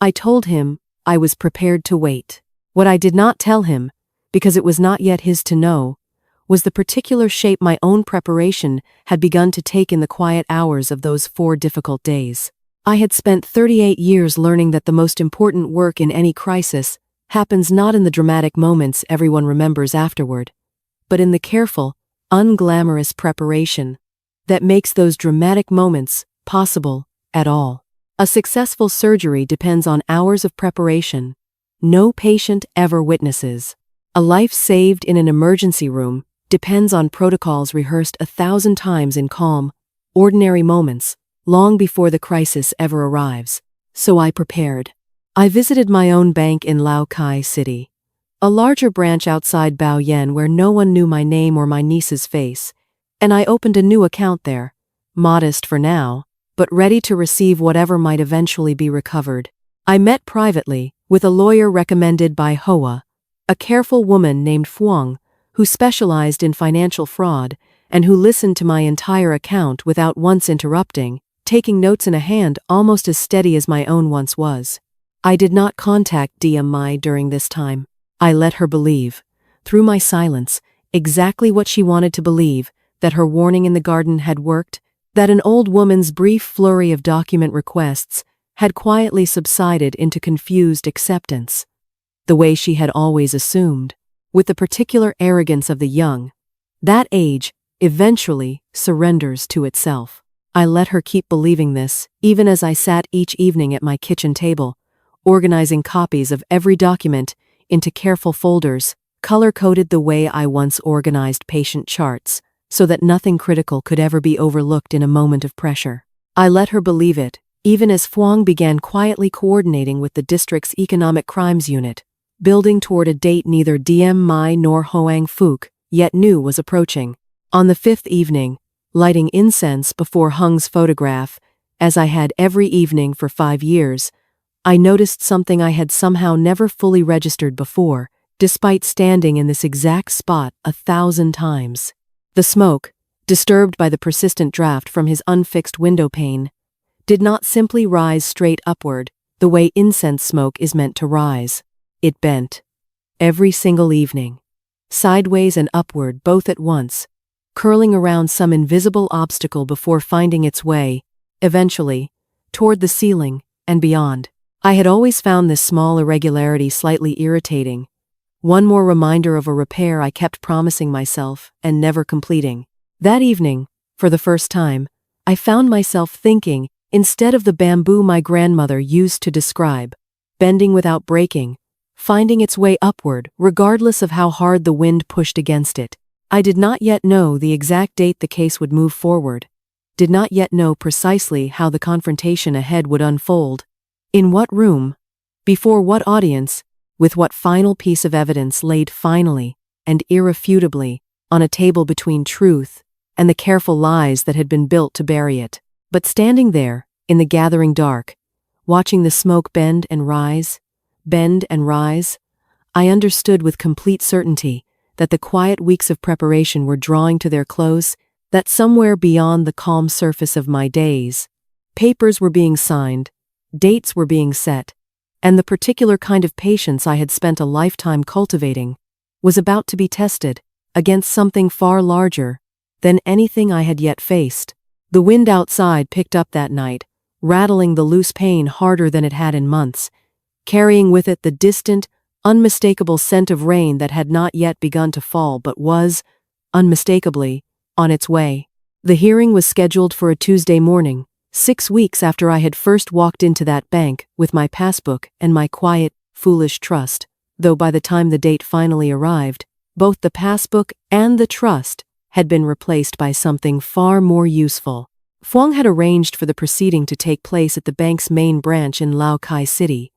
I told him I was prepared to wait. What I did not tell him, because it was not yet his to know, was the particular shape my own preparation had begun to take in the quiet hours of those 4 difficult days. I had spent 38 years learning that the most important work in any crisis happens not in the dramatic moments everyone remembers afterward, but in the careful, unglamorous preparation that makes those dramatic moments possible at all. A successful surgery depends on hours of preparation no patient ever witnesses. A life saved in an emergency room depends on protocols rehearsed 1,000 times in calm, ordinary moments, long before the crisis ever arrives. So I prepared. I visited my own bank in Lao Cai City, a larger branch outside Bao Yen where no one knew my name or my niece's face, and I opened a new account there, modest for now, but ready to receive whatever might eventually be recovered. I met privately with a lawyer recommended by Hoa, a careful woman named Phuong, who specialized in financial fraud and who listened to my entire account without once interrupting, taking notes in a hand almost as steady as my own once was. I did not contact DM Mai during this time. I let her believe, through my silence, exactly what she wanted to believe, that her warning in the garden had worked, that an old woman's brief flurry of document requests had quietly subsided into confused acceptance, the way she had always assumed, with the particular arrogance of the young. That age eventually surrenders to itself. I let her keep believing this, even as I sat each evening at my kitchen table, organizing copies of every document into careful folders, color-coded the way I once organized patient charts, so that nothing critical could ever be overlooked in a moment of pressure. I let her believe it, even as Phuong began quietly coordinating with the district's economic crimes unit, building toward a date neither DM Mai nor Hoang Phuc yet knew was approaching. On the 5th evening, lighting incense before Hung's photograph, as I had every evening for 5 years, I noticed something I had somehow never fully registered before, despite standing in this exact spot 1,000 times. The smoke, disturbed by the persistent draft from his unfixed window pane, did not simply rise straight upward, the way incense smoke is meant to rise. It bent. Every single evening. Sideways and upward both at once, curling around some invisible obstacle before finding its way, eventually, toward the ceiling and beyond. I had always found this small irregularity slightly irritating. One more reminder of a repair I kept promising myself and never completing. That evening, for the first time, I found myself thinking, instead of the bamboo my grandmother used to describe, bending without breaking, finding its way upward regardless of how hard the wind pushed against it. I did not yet know the exact date the case would move forward, did not yet know precisely how the confrontation ahead would unfold, in what room, before what audience, with what final piece of evidence laid finally and irrefutably on a table between truth and the careful lies that had been built to bury it. But standing there, in the gathering dark, watching the smoke bend and rise, I understood with complete certainty that the quiet weeks of preparation were drawing to their close, that somewhere beyond the calm surface of my days, papers were being signed, dates were being set, and the particular kind of patience I had spent a lifetime cultivating was about to be tested against something far larger than anything I had yet faced. The wind outside picked up that night, rattling the loose pane harder than it had in months, carrying with it the distant, unmistakable scent of rain that had not yet begun to fall but was, unmistakably, on its way. The hearing was scheduled for a Tuesday morning, 6 weeks after I had first walked into that bank with my passbook and my quiet, foolish trust, though by the time the date finally arrived, both the passbook and the trust had been replaced by something far more useful. Phuong had arranged for the proceeding to take place at the bank's main branch in Lao Cai City,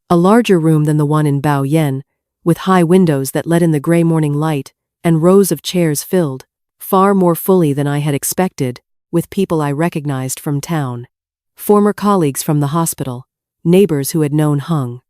a larger room than the one in Bao Yen, with high windows that let in the gray morning light and rows of chairs filled, far more fully than I had expected, with people I recognized from town. Former colleagues from the hospital, neighbors who had known Hung.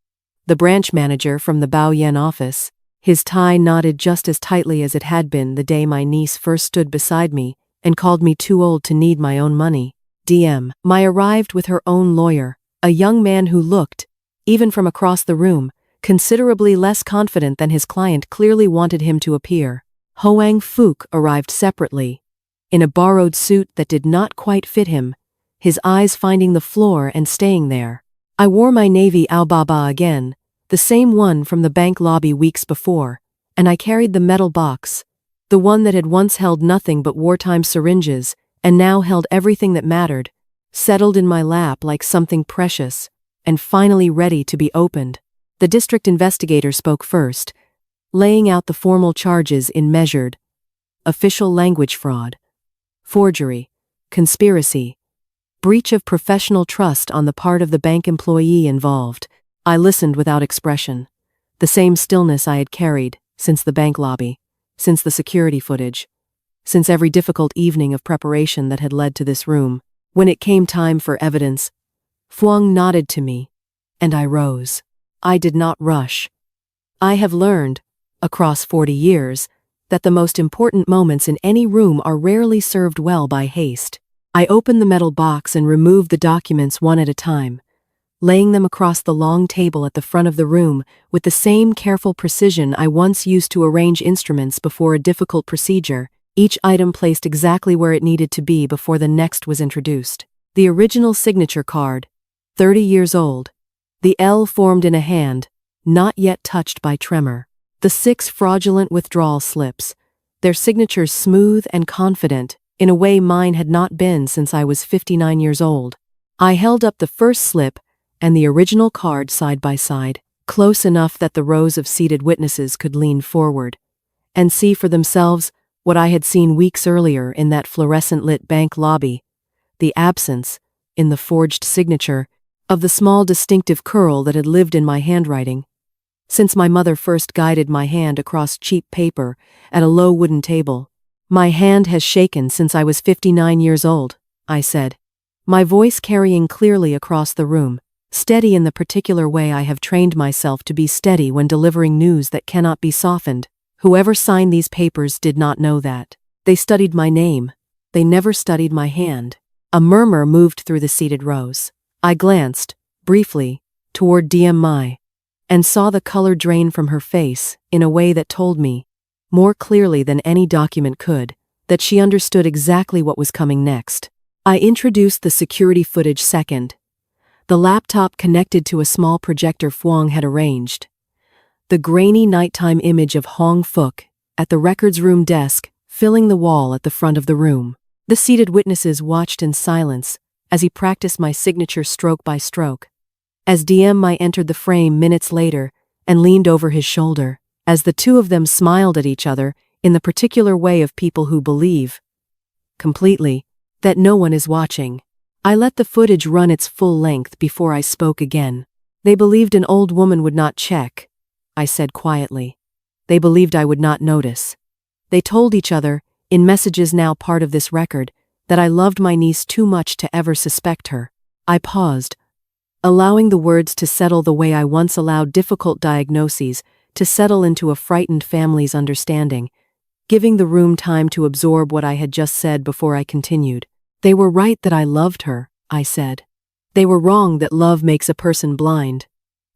The branch manager from the Bao Yen office, his tie knotted just as tightly as it had been the day my niece first stood beside me and called me too old to need my own money. DM. Mai arrived with her own lawyer, a young man who looked, even from across the room, considerably less confident than his client clearly wanted him to appear. Hoang Phuc arrived separately, in a borrowed suit that did not quite fit him, his eyes finding the floor and staying there. I wore my navy ao baba again, the same one from the bank lobby weeks before, and I carried the metal box, the one that had once held nothing but wartime syringes and now held everything that mattered, settled in my lap like something precious, and finally ready to be opened. The district investigator spoke first, laying out the formal charges in measured, official language: fraud, forgery, conspiracy, breach of professional trust on the part of the bank employee involved. I listened without expression, the same stillness I had carried since the bank lobby, since the security footage, since every difficult evening of preparation that had led to this room. When it came time for evidence, Phuong nodded to me, and I rose. I did not rush. I have learned, across 40 years, that the most important moments in any room are rarely served well by haste. I opened the metal box and removed the documents one at a time, laying them across the long table at the front of the room with the same careful precision I once used to arrange instruments before a difficult procedure, each item placed exactly where it needed to be before the next was introduced. The original signature card, 30 years old, the L formed in a hand, not yet touched by tremor. The 6 fraudulent withdrawal slips, their signatures smooth and confident, in a way mine had not been since I was 59 years old. I held up the first slip and the original card side by side, close enough that the rows of seated witnesses could lean forward and see for themselves what I had seen weeks earlier in that fluorescent-lit bank lobby, the absence, in the forged signature, of the small distinctive curl that had lived in my handwriting since my mother first guided my hand across cheap paper at a low wooden table. My hand has shaken since I was 59 years old, I said, my voice carrying clearly across the room, steady in the particular way I have trained myself to be steady when delivering news that cannot be softened. Whoever signed these papers did not know that. They studied my name. They never studied my hand. A murmur moved through the seated rows. I glanced, briefly, toward Mai, and saw the color drain from her face in a way that told me, more clearly than any document could, that she understood exactly what was coming next. I introduced the security footage second. The laptop connected to a small projector Fuang had arranged. The grainy nighttime image of Hong Fook at the records room desk filling the wall at the front of the room. The seated witnesses watched in silence as he practiced my signature stroke by stroke. As Mai entered the frame minutes later and leaned over his shoulder, as the two of them smiled at each other in the particular way of people who believe, completely, that no one is watching. I let the footage run its full length before I spoke again. They believed an old woman would not check, I said quietly. They believed I would not notice. They told each other, in messages now part of this record, that I loved my niece too much to ever suspect her. I paused, allowing the words to settle the way I once allowed difficult diagnoses to settle into a frightened family's understanding, giving the room time to absorb what I had just said before I continued. They were right that I loved her, I said. They were wrong that love makes a person blind.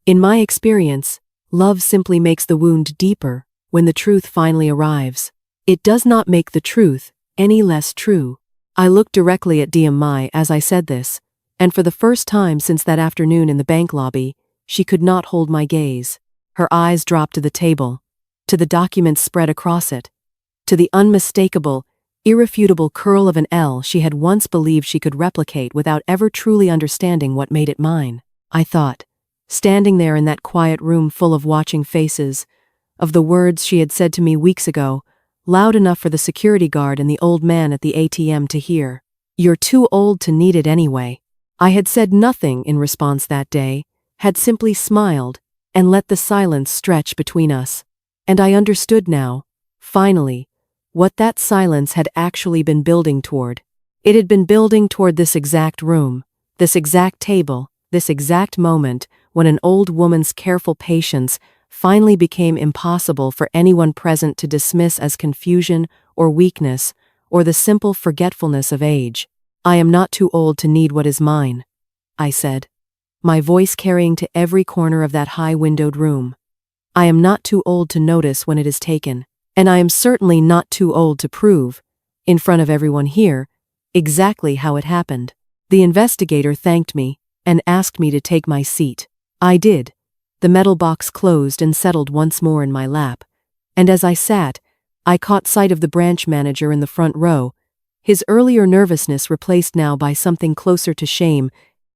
In my experience, love simply makes the wound deeper when the truth finally arrives. It does not make the truth any less true. I looked directly at Mai as I said this, and for the first time since that afternoon in the bank lobby, she could not hold my gaze. Her eyes dropped to the table, to the documents spread across it, to the unmistakable, irrefutable curl of an L she had once believed she could replicate without ever truly understanding what made it mine. I thought, standing there in that quiet room full of watching faces, of the words she had said to me weeks ago, loud enough for the security guard and the old man at the ATM to hear. "You're too old to need it anyway." I had said nothing in response that day, had simply smiled and let the silence stretch between us. And I understood now, finally, what that silence had actually been building toward. It had been building toward this exact room, this exact table, this exact moment when an old woman's careful patience finally became impossible for anyone present to dismiss as confusion or weakness or the simple forgetfulness of age. "I am not too old to need what is mine," I said, my voice carrying to every corner of that high-windowed room. "I am not too old to notice when it is taken, and I am certainly not too old to prove, in front of everyone here, exactly how it happened." The investigator thanked me and asked me to take my seat. I did. The metal box closed and settled once more in my lap, and as I sat, I caught sight of the branch manager in the front row, his earlier nervousness replaced now by something closer to shame,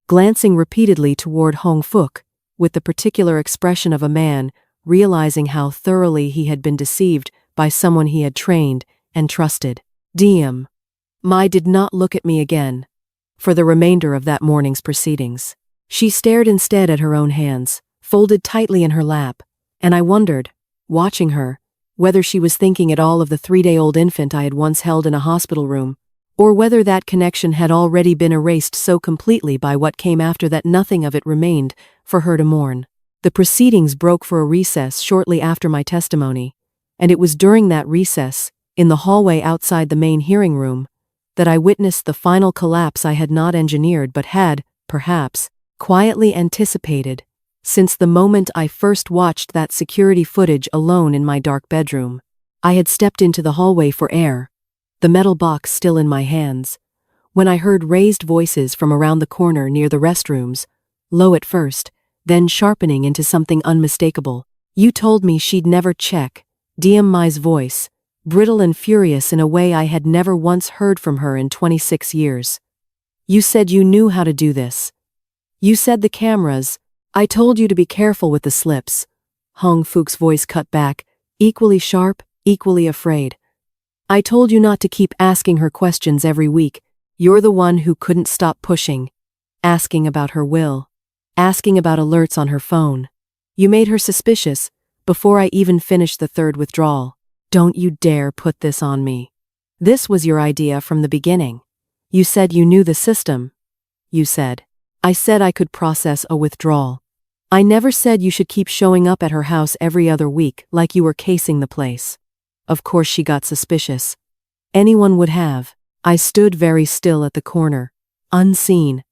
glancing repeatedly toward Hong Fook, with the particular expression of a man realizing how thoroughly he had been deceived by someone he had trained and trusted. Mai did not look at me again for the remainder of that morning's proceedings. She stared instead at her own hands, folded tightly in her lap, and I wondered, watching her, whether she was thinking at all of the 3-day-old infant I had once held in a hospital room, or whether that connection had already been erased so completely by what came after that nothing of it remained for her to mourn. The proceedings broke for a recess shortly after my testimony, and it was during that recess, in the hallway outside the main hearing room, that I witnessed the final collapse I had not engineered but had, perhaps, quietly anticipated, since the moment I first watched that security footage alone in my dark bedroom. I had stepped into the hallway for air, the metal box still in my hands, when I heard raised voices from around the corner near the restrooms, low at first, then sharpening into something unmistakable. "You told me she'd never check," Mai's voice, brittle and furious in a way I had never once heard from her in 26 years. "You said you knew how to do this. You said the cameras. I told you to be careful with the slips." Hong Fook's voice cut back, equally sharp, equally afraid. "I told you not to keep asking her questions every week. You're the one who couldn't stop pushing, asking about her will, asking about alerts on her phone. You made her suspicious before I even finished the third withdrawal. Don't you dare put this on me. This was your idea from the beginning. You said you knew the system. You said. I said I could process a withdrawal. I never said you should keep showing up at her house every other week like you were casing the place." Of course she got suspicious. Anyone would have. I stood very still at the corner, unseen,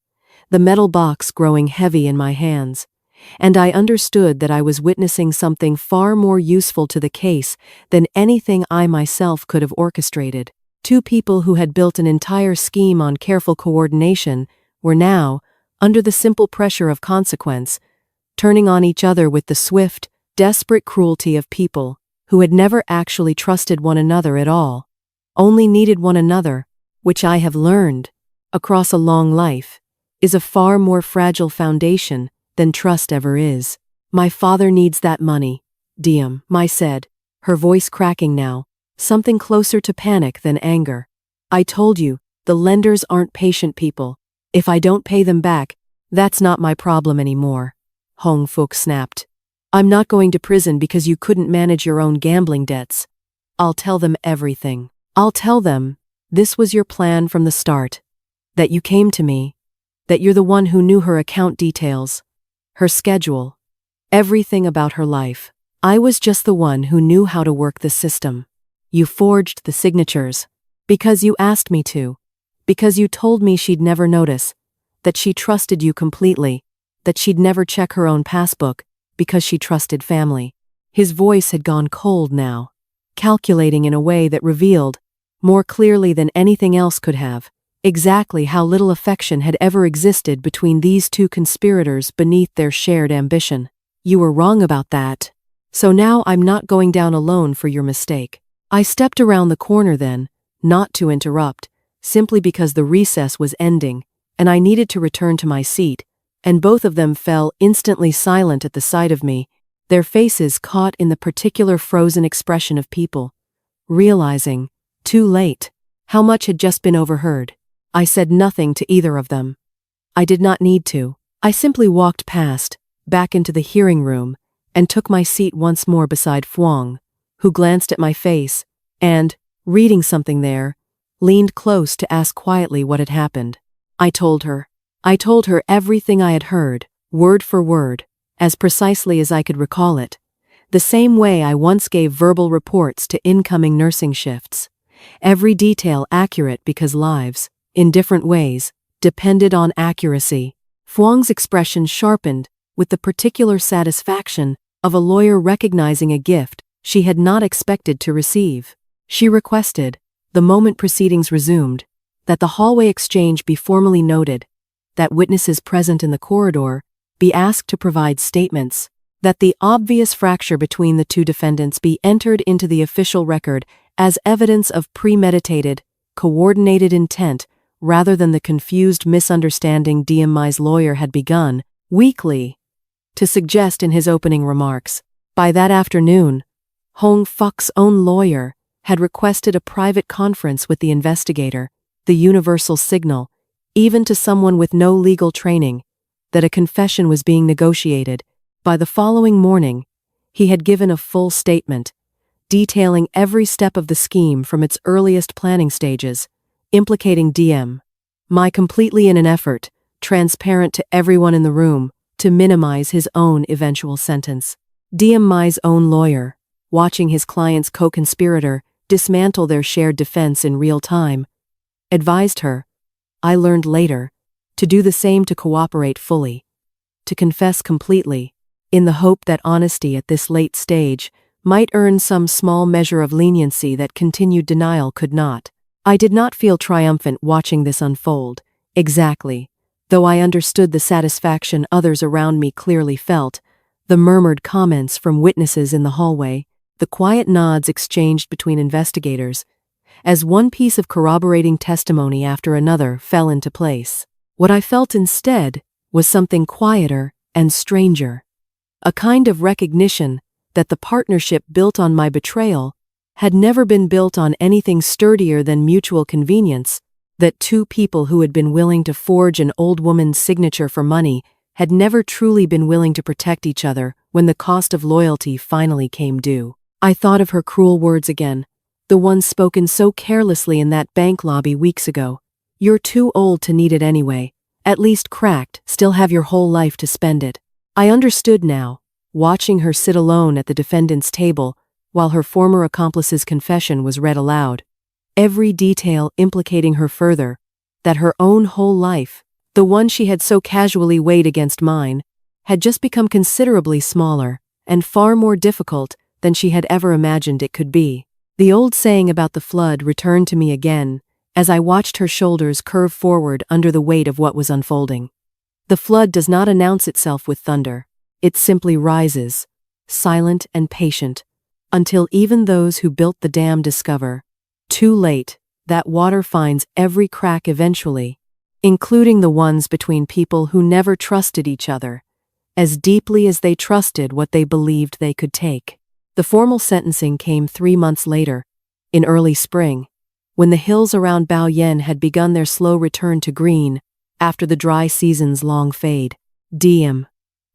the metal box growing heavy in my hands, and I understood that I was witnessing something far more useful to the case than anything I myself could have orchestrated. Two people who had built an entire scheme on careful coordination were now, under the simple pressure of consequence, turning on each other with the swift, desperate cruelty of people who had never actually trusted one another at all, only needed one another, which I have learned, across a long life, is a far more fragile foundation than trust ever is. My father needs that money, Diem, I said, her voice cracking now, something closer to panic than anger. I told you, the lenders aren't patient people. If I don't pay them back, that's not my problem anymore. Hong Fook snapped. I'm not going to prison because you couldn't manage your own gambling debts. I'll tell them everything. I'll tell them this was your plan from the start, that you came to me, that you're the one who knew her account details, her schedule, everything about her life. I was just the one who knew how to work the system. You forged the signatures because you asked me to, because you told me she'd never notice, that she trusted you completely, that she'd never check her own passbook because she trusted family. His voice had gone cold now, calculating in a way that revealed, more clearly than anything else could have, exactly how little affection had ever existed between these two conspirators beneath their shared ambition. You were wrong about that. So now I'm not going down alone for your mistake. I stepped around the corner then, not to interrupt, simply because the recess was ending, and I needed to return to my seat, and both of them fell instantly silent at the sight of me, their faces caught in the particular frozen expression of people, realizing, too late, how much had just been overheard. I said nothing to either of them. I did not need to. I simply walked past, back into the hearing room, and took my seat once more beside Phuong, who glanced at my face, and, reading something there, leaned close to ask quietly what had happened. I told her everything I had heard, word for word, as precisely as I could recall it, the same way I once gave verbal reports to incoming nursing shifts. Every detail accurate because lives, in different ways, depended on accuracy. Phuong's expression sharpened with the particular satisfaction of a lawyer recognizing a gift she had not expected to receive. She requested, the moment proceedings resumed, that the hallway exchange be formally noted, that witnesses present in the corridor be asked to provide statements, that the obvious fracture between the two defendants be entered into the official record as evidence of premeditated, coordinated intent rather than the confused misunderstanding Diemai's lawyer had begun, weakly, to suggest in his opening remarks. By that afternoon, Hong Fook's own lawyer had requested a private conference with the investigator, the universal signal, even to someone with no legal training, that a confession was being negotiated. By the following morning, he had given a full statement, detailing every step of the scheme from its earliest planning stages, implicating Diem, completely in an effort, transparent to everyone in the room, to minimize his own eventual sentence. Diemai's own lawyer, watching his client's co-conspirator dismantle their shared defense in real time, advised her, I learned later, to do the same, to cooperate fully, to confess completely, in the hope that honesty at this late stage might earn some small measure of leniency that continued denial could not. I did not feel triumphant watching this unfold, exactly, though I understood the satisfaction others around me clearly felt, the murmured comments from witnesses in the hallway, the quiet nods exchanged between investigators, as one piece of corroborating testimony after another fell into place. What I felt instead was something quieter and stranger, a kind of recognition that the partnership built on my betrayal had never been built on anything sturdier than mutual convenience, that two people who had been willing to forge an old woman's signature for money had never truly been willing to protect each other when the cost of loyalty finally came due. I thought of her cruel words again, the ones spoken so carelessly in that bank lobby weeks ago. You're too old to need it anyway, at least cracked, still have your whole life to spend it. I understood now, watching her sit alone at the defendant's table while her former accomplice's confession was read aloud. Every detail implicating her further, that her own whole life, the one she had so casually weighed against mine, had just become considerably smaller and far more difficult than she had ever imagined it could be. The old saying about the flood returned to me again as I watched her shoulders curve forward under the weight of what was unfolding. The flood does not announce itself with thunder. It simply rises, silent and patient, until even those who built the dam discover, too late, that water finds every crack eventually, including the ones between people who never trusted each other, as deeply as they trusted what they believed they could take. The formal sentencing came 3 months later, in early spring, when the hills around Baoyan had begun their slow return to green after the dry season's long fade. DM.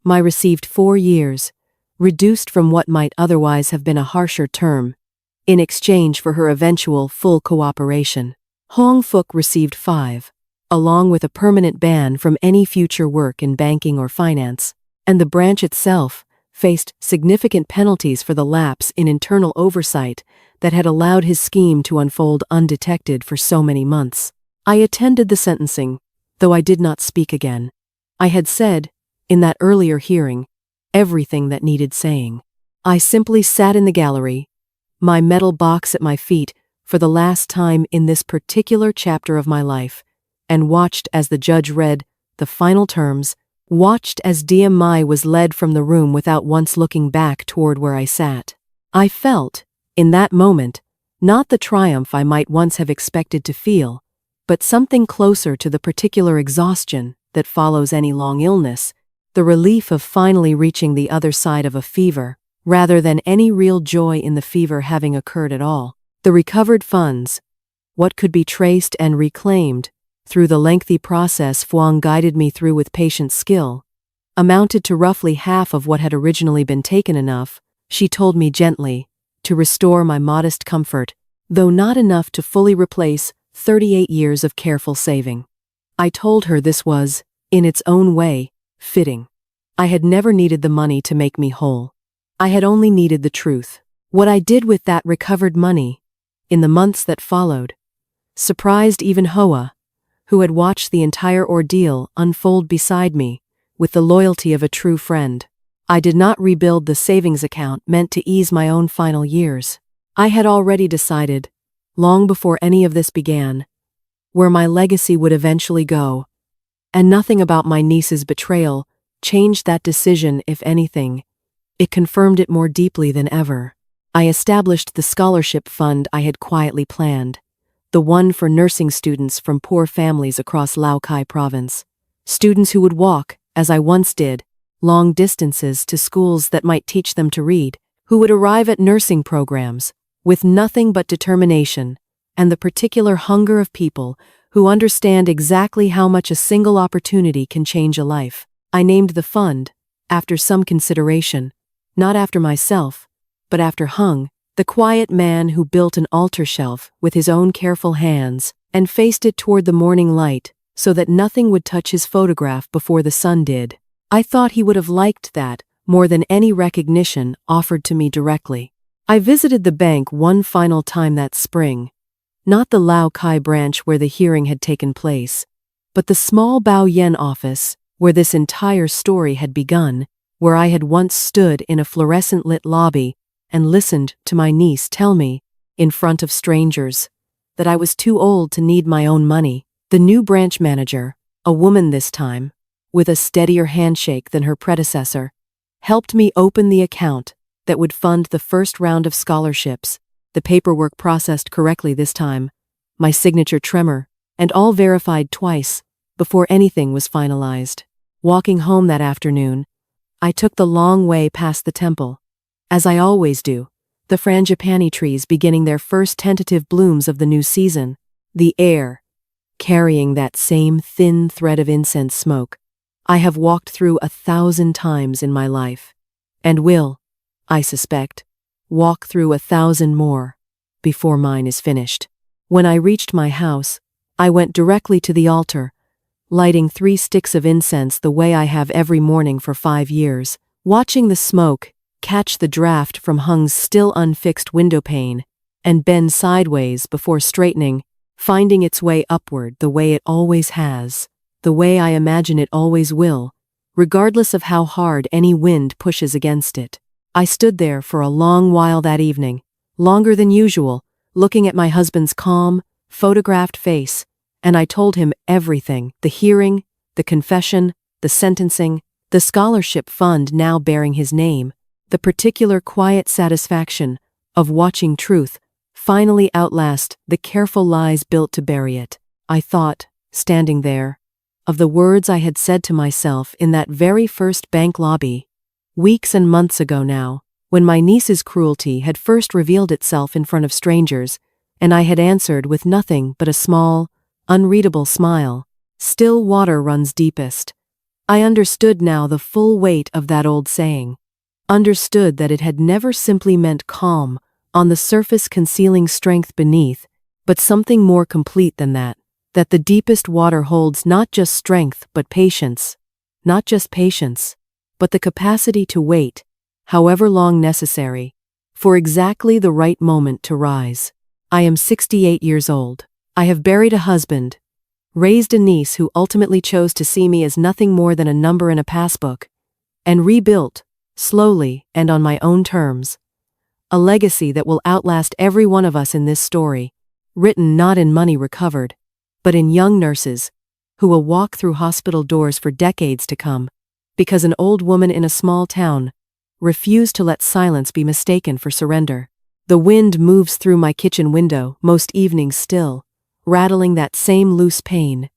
My received 4 years, reduced from what might otherwise have been a harsher term, in exchange for her eventual full cooperation. Hong Fook received 5, along with a permanent ban from any future work in banking or finance, and the branch itself faced significant penalties for the lapse in internal oversight that had allowed his scheme to unfold undetected for so many months. I attended the sentencing, though I did not speak again. I had said, in that earlier hearing, everything that needed saying. I simply sat in the gallery, my metal box at my feet, for the last time in this particular chapter of my life, and watched as the judge read the final terms, watched as DMI was led from the room without once looking back toward where I sat. I felt, in that moment, not the triumph I might once have expected to feel, but something closer to the particular exhaustion that follows any long illness, the relief of finally reaching the other side of a fever, rather than any real joy in the fever having occurred at all. The recovered funds, what could be traced and reclaimed, through the lengthy process Fuang guided me through with patient skill, amounted to roughly half of what had originally been taken, enough, she told me gently, to restore my modest comfort, though not enough to fully replace 38 years of careful saving. I told her this was, in its own way, fitting. I had never needed the money to make me whole. I had only needed the truth. What I did with that recovered money, in the months that followed, surprised even Hoa, who had watched the entire ordeal unfold beside me, with the loyalty of a true friend. I did not rebuild the savings account meant to ease my own final years. I had already decided, long before any of this began, where my legacy would eventually go, and nothing about my niece's betrayal changed that decision. If anything, it confirmed it more deeply than ever. I established the scholarship fund I had quietly planned, the one for nursing students from poor families across Laokai province. Students who would walk, as I once did, long distances to schools that might teach them to read, who would arrive at nursing programs with nothing but determination and the particular hunger of people who understand exactly how much a single opportunity can change a life. I named the fund, after some consideration, not after myself, but after Hung, the quiet man who built an altar shelf with his own careful hands and faced it toward the morning light so that nothing would touch his photograph before the sun did. I thought he would have liked that more than any recognition offered to me directly. I visited the bank one final time that spring, not the Lao Kai branch where the hearing had taken place, but the small Baoyan office where this entire story had begun, where I had once stood in a fluorescent-lit lobby and listened to my niece tell me, in front of strangers, that I was too old to need my own money. The new branch manager, a woman this time, with a steadier handshake than her predecessor, helped me open the account that would fund the first round of scholarships, the paperwork processed correctly this time, my signature tremor, and all verified twice before anything was finalized. Walking home that afternoon, I took the long way past the temple, as I always do, the frangipani trees beginning their first tentative blooms of the new season, the air carrying that same thin thread of incense smoke I have walked through 1,000 times in my life, and will, I suspect, walk through 1,000 more before mine is finished. When I reached my house, I went directly to the altar, lighting 3 sticks of incense the way I have every morning for 5 years, watching the smoke catch the draft from Hung's still unfixed window pane and bend sideways before straightening, finding its way upward the way it always has, the way I imagine it always will, regardless of how hard any wind pushes against it. I stood there for a long while that evening, longer than usual, looking at my husband's calm, photographed face, and I told him everything: the hearing, the confession, the sentencing, the scholarship fund now bearing his name, the particular quiet satisfaction of watching truth finally outlast the careful lies built to bury it. I thought, standing there, of the words I had said to myself in that very first bank lobby, weeks and months ago now, when my niece's cruelty had first revealed itself in front of strangers, and I had answered with nothing but a small, unreadable smile. Still water runs deepest. I understood now the full weight of that old saying. Understood that it had never simply meant calm, on the surface concealing strength beneath, but something more complete than that. That the deepest water holds not just strength but patience. Not just patience, but the capacity to wait, however long necessary, for exactly the right moment to rise. I am 68 years old. I have buried a husband, raised a niece who ultimately chose to see me as nothing more than a number in a passbook, and rebuilt, slowly and on my own terms, a legacy that will outlast every one of us in this story, written not in money recovered, but in young nurses, who will walk through hospital doors for decades to come, because an old woman in a small town refused to let silence be mistaken for surrender. The wind moves through my kitchen window most evenings still, rattling that same loose pane,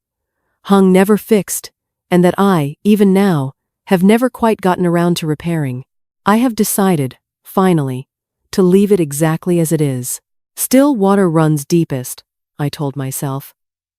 hung never fixed, and that I, even now, have never quite gotten around to repairing. I have decided, finally, to leave it exactly as it is. Still water runs deepest, I told myself,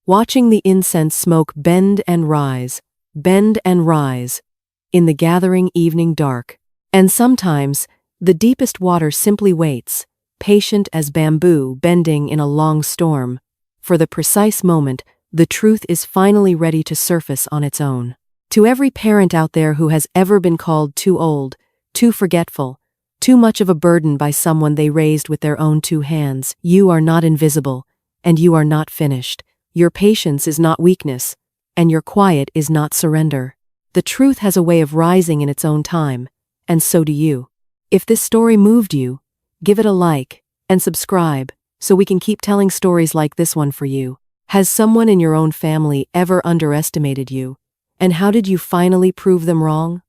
watching the incense smoke bend and rise, in the gathering evening dark. And sometimes, the deepest water simply waits, patient as bamboo bending in a long storm, for the precise moment the truth is finally ready to surface on its own. To every parent out there who has ever been called too old, too forgetful, too much of a burden by someone they raised with their own two hands, you are not invisible, and you are not finished. Your patience is not weakness, and your quiet is not surrender. The truth has a way of rising in its own time, and so do you. If this story moved you, give it a like and subscribe so we can keep telling stories like this one for you. Has someone in your own family ever underestimated you? And how did you finally prove them wrong?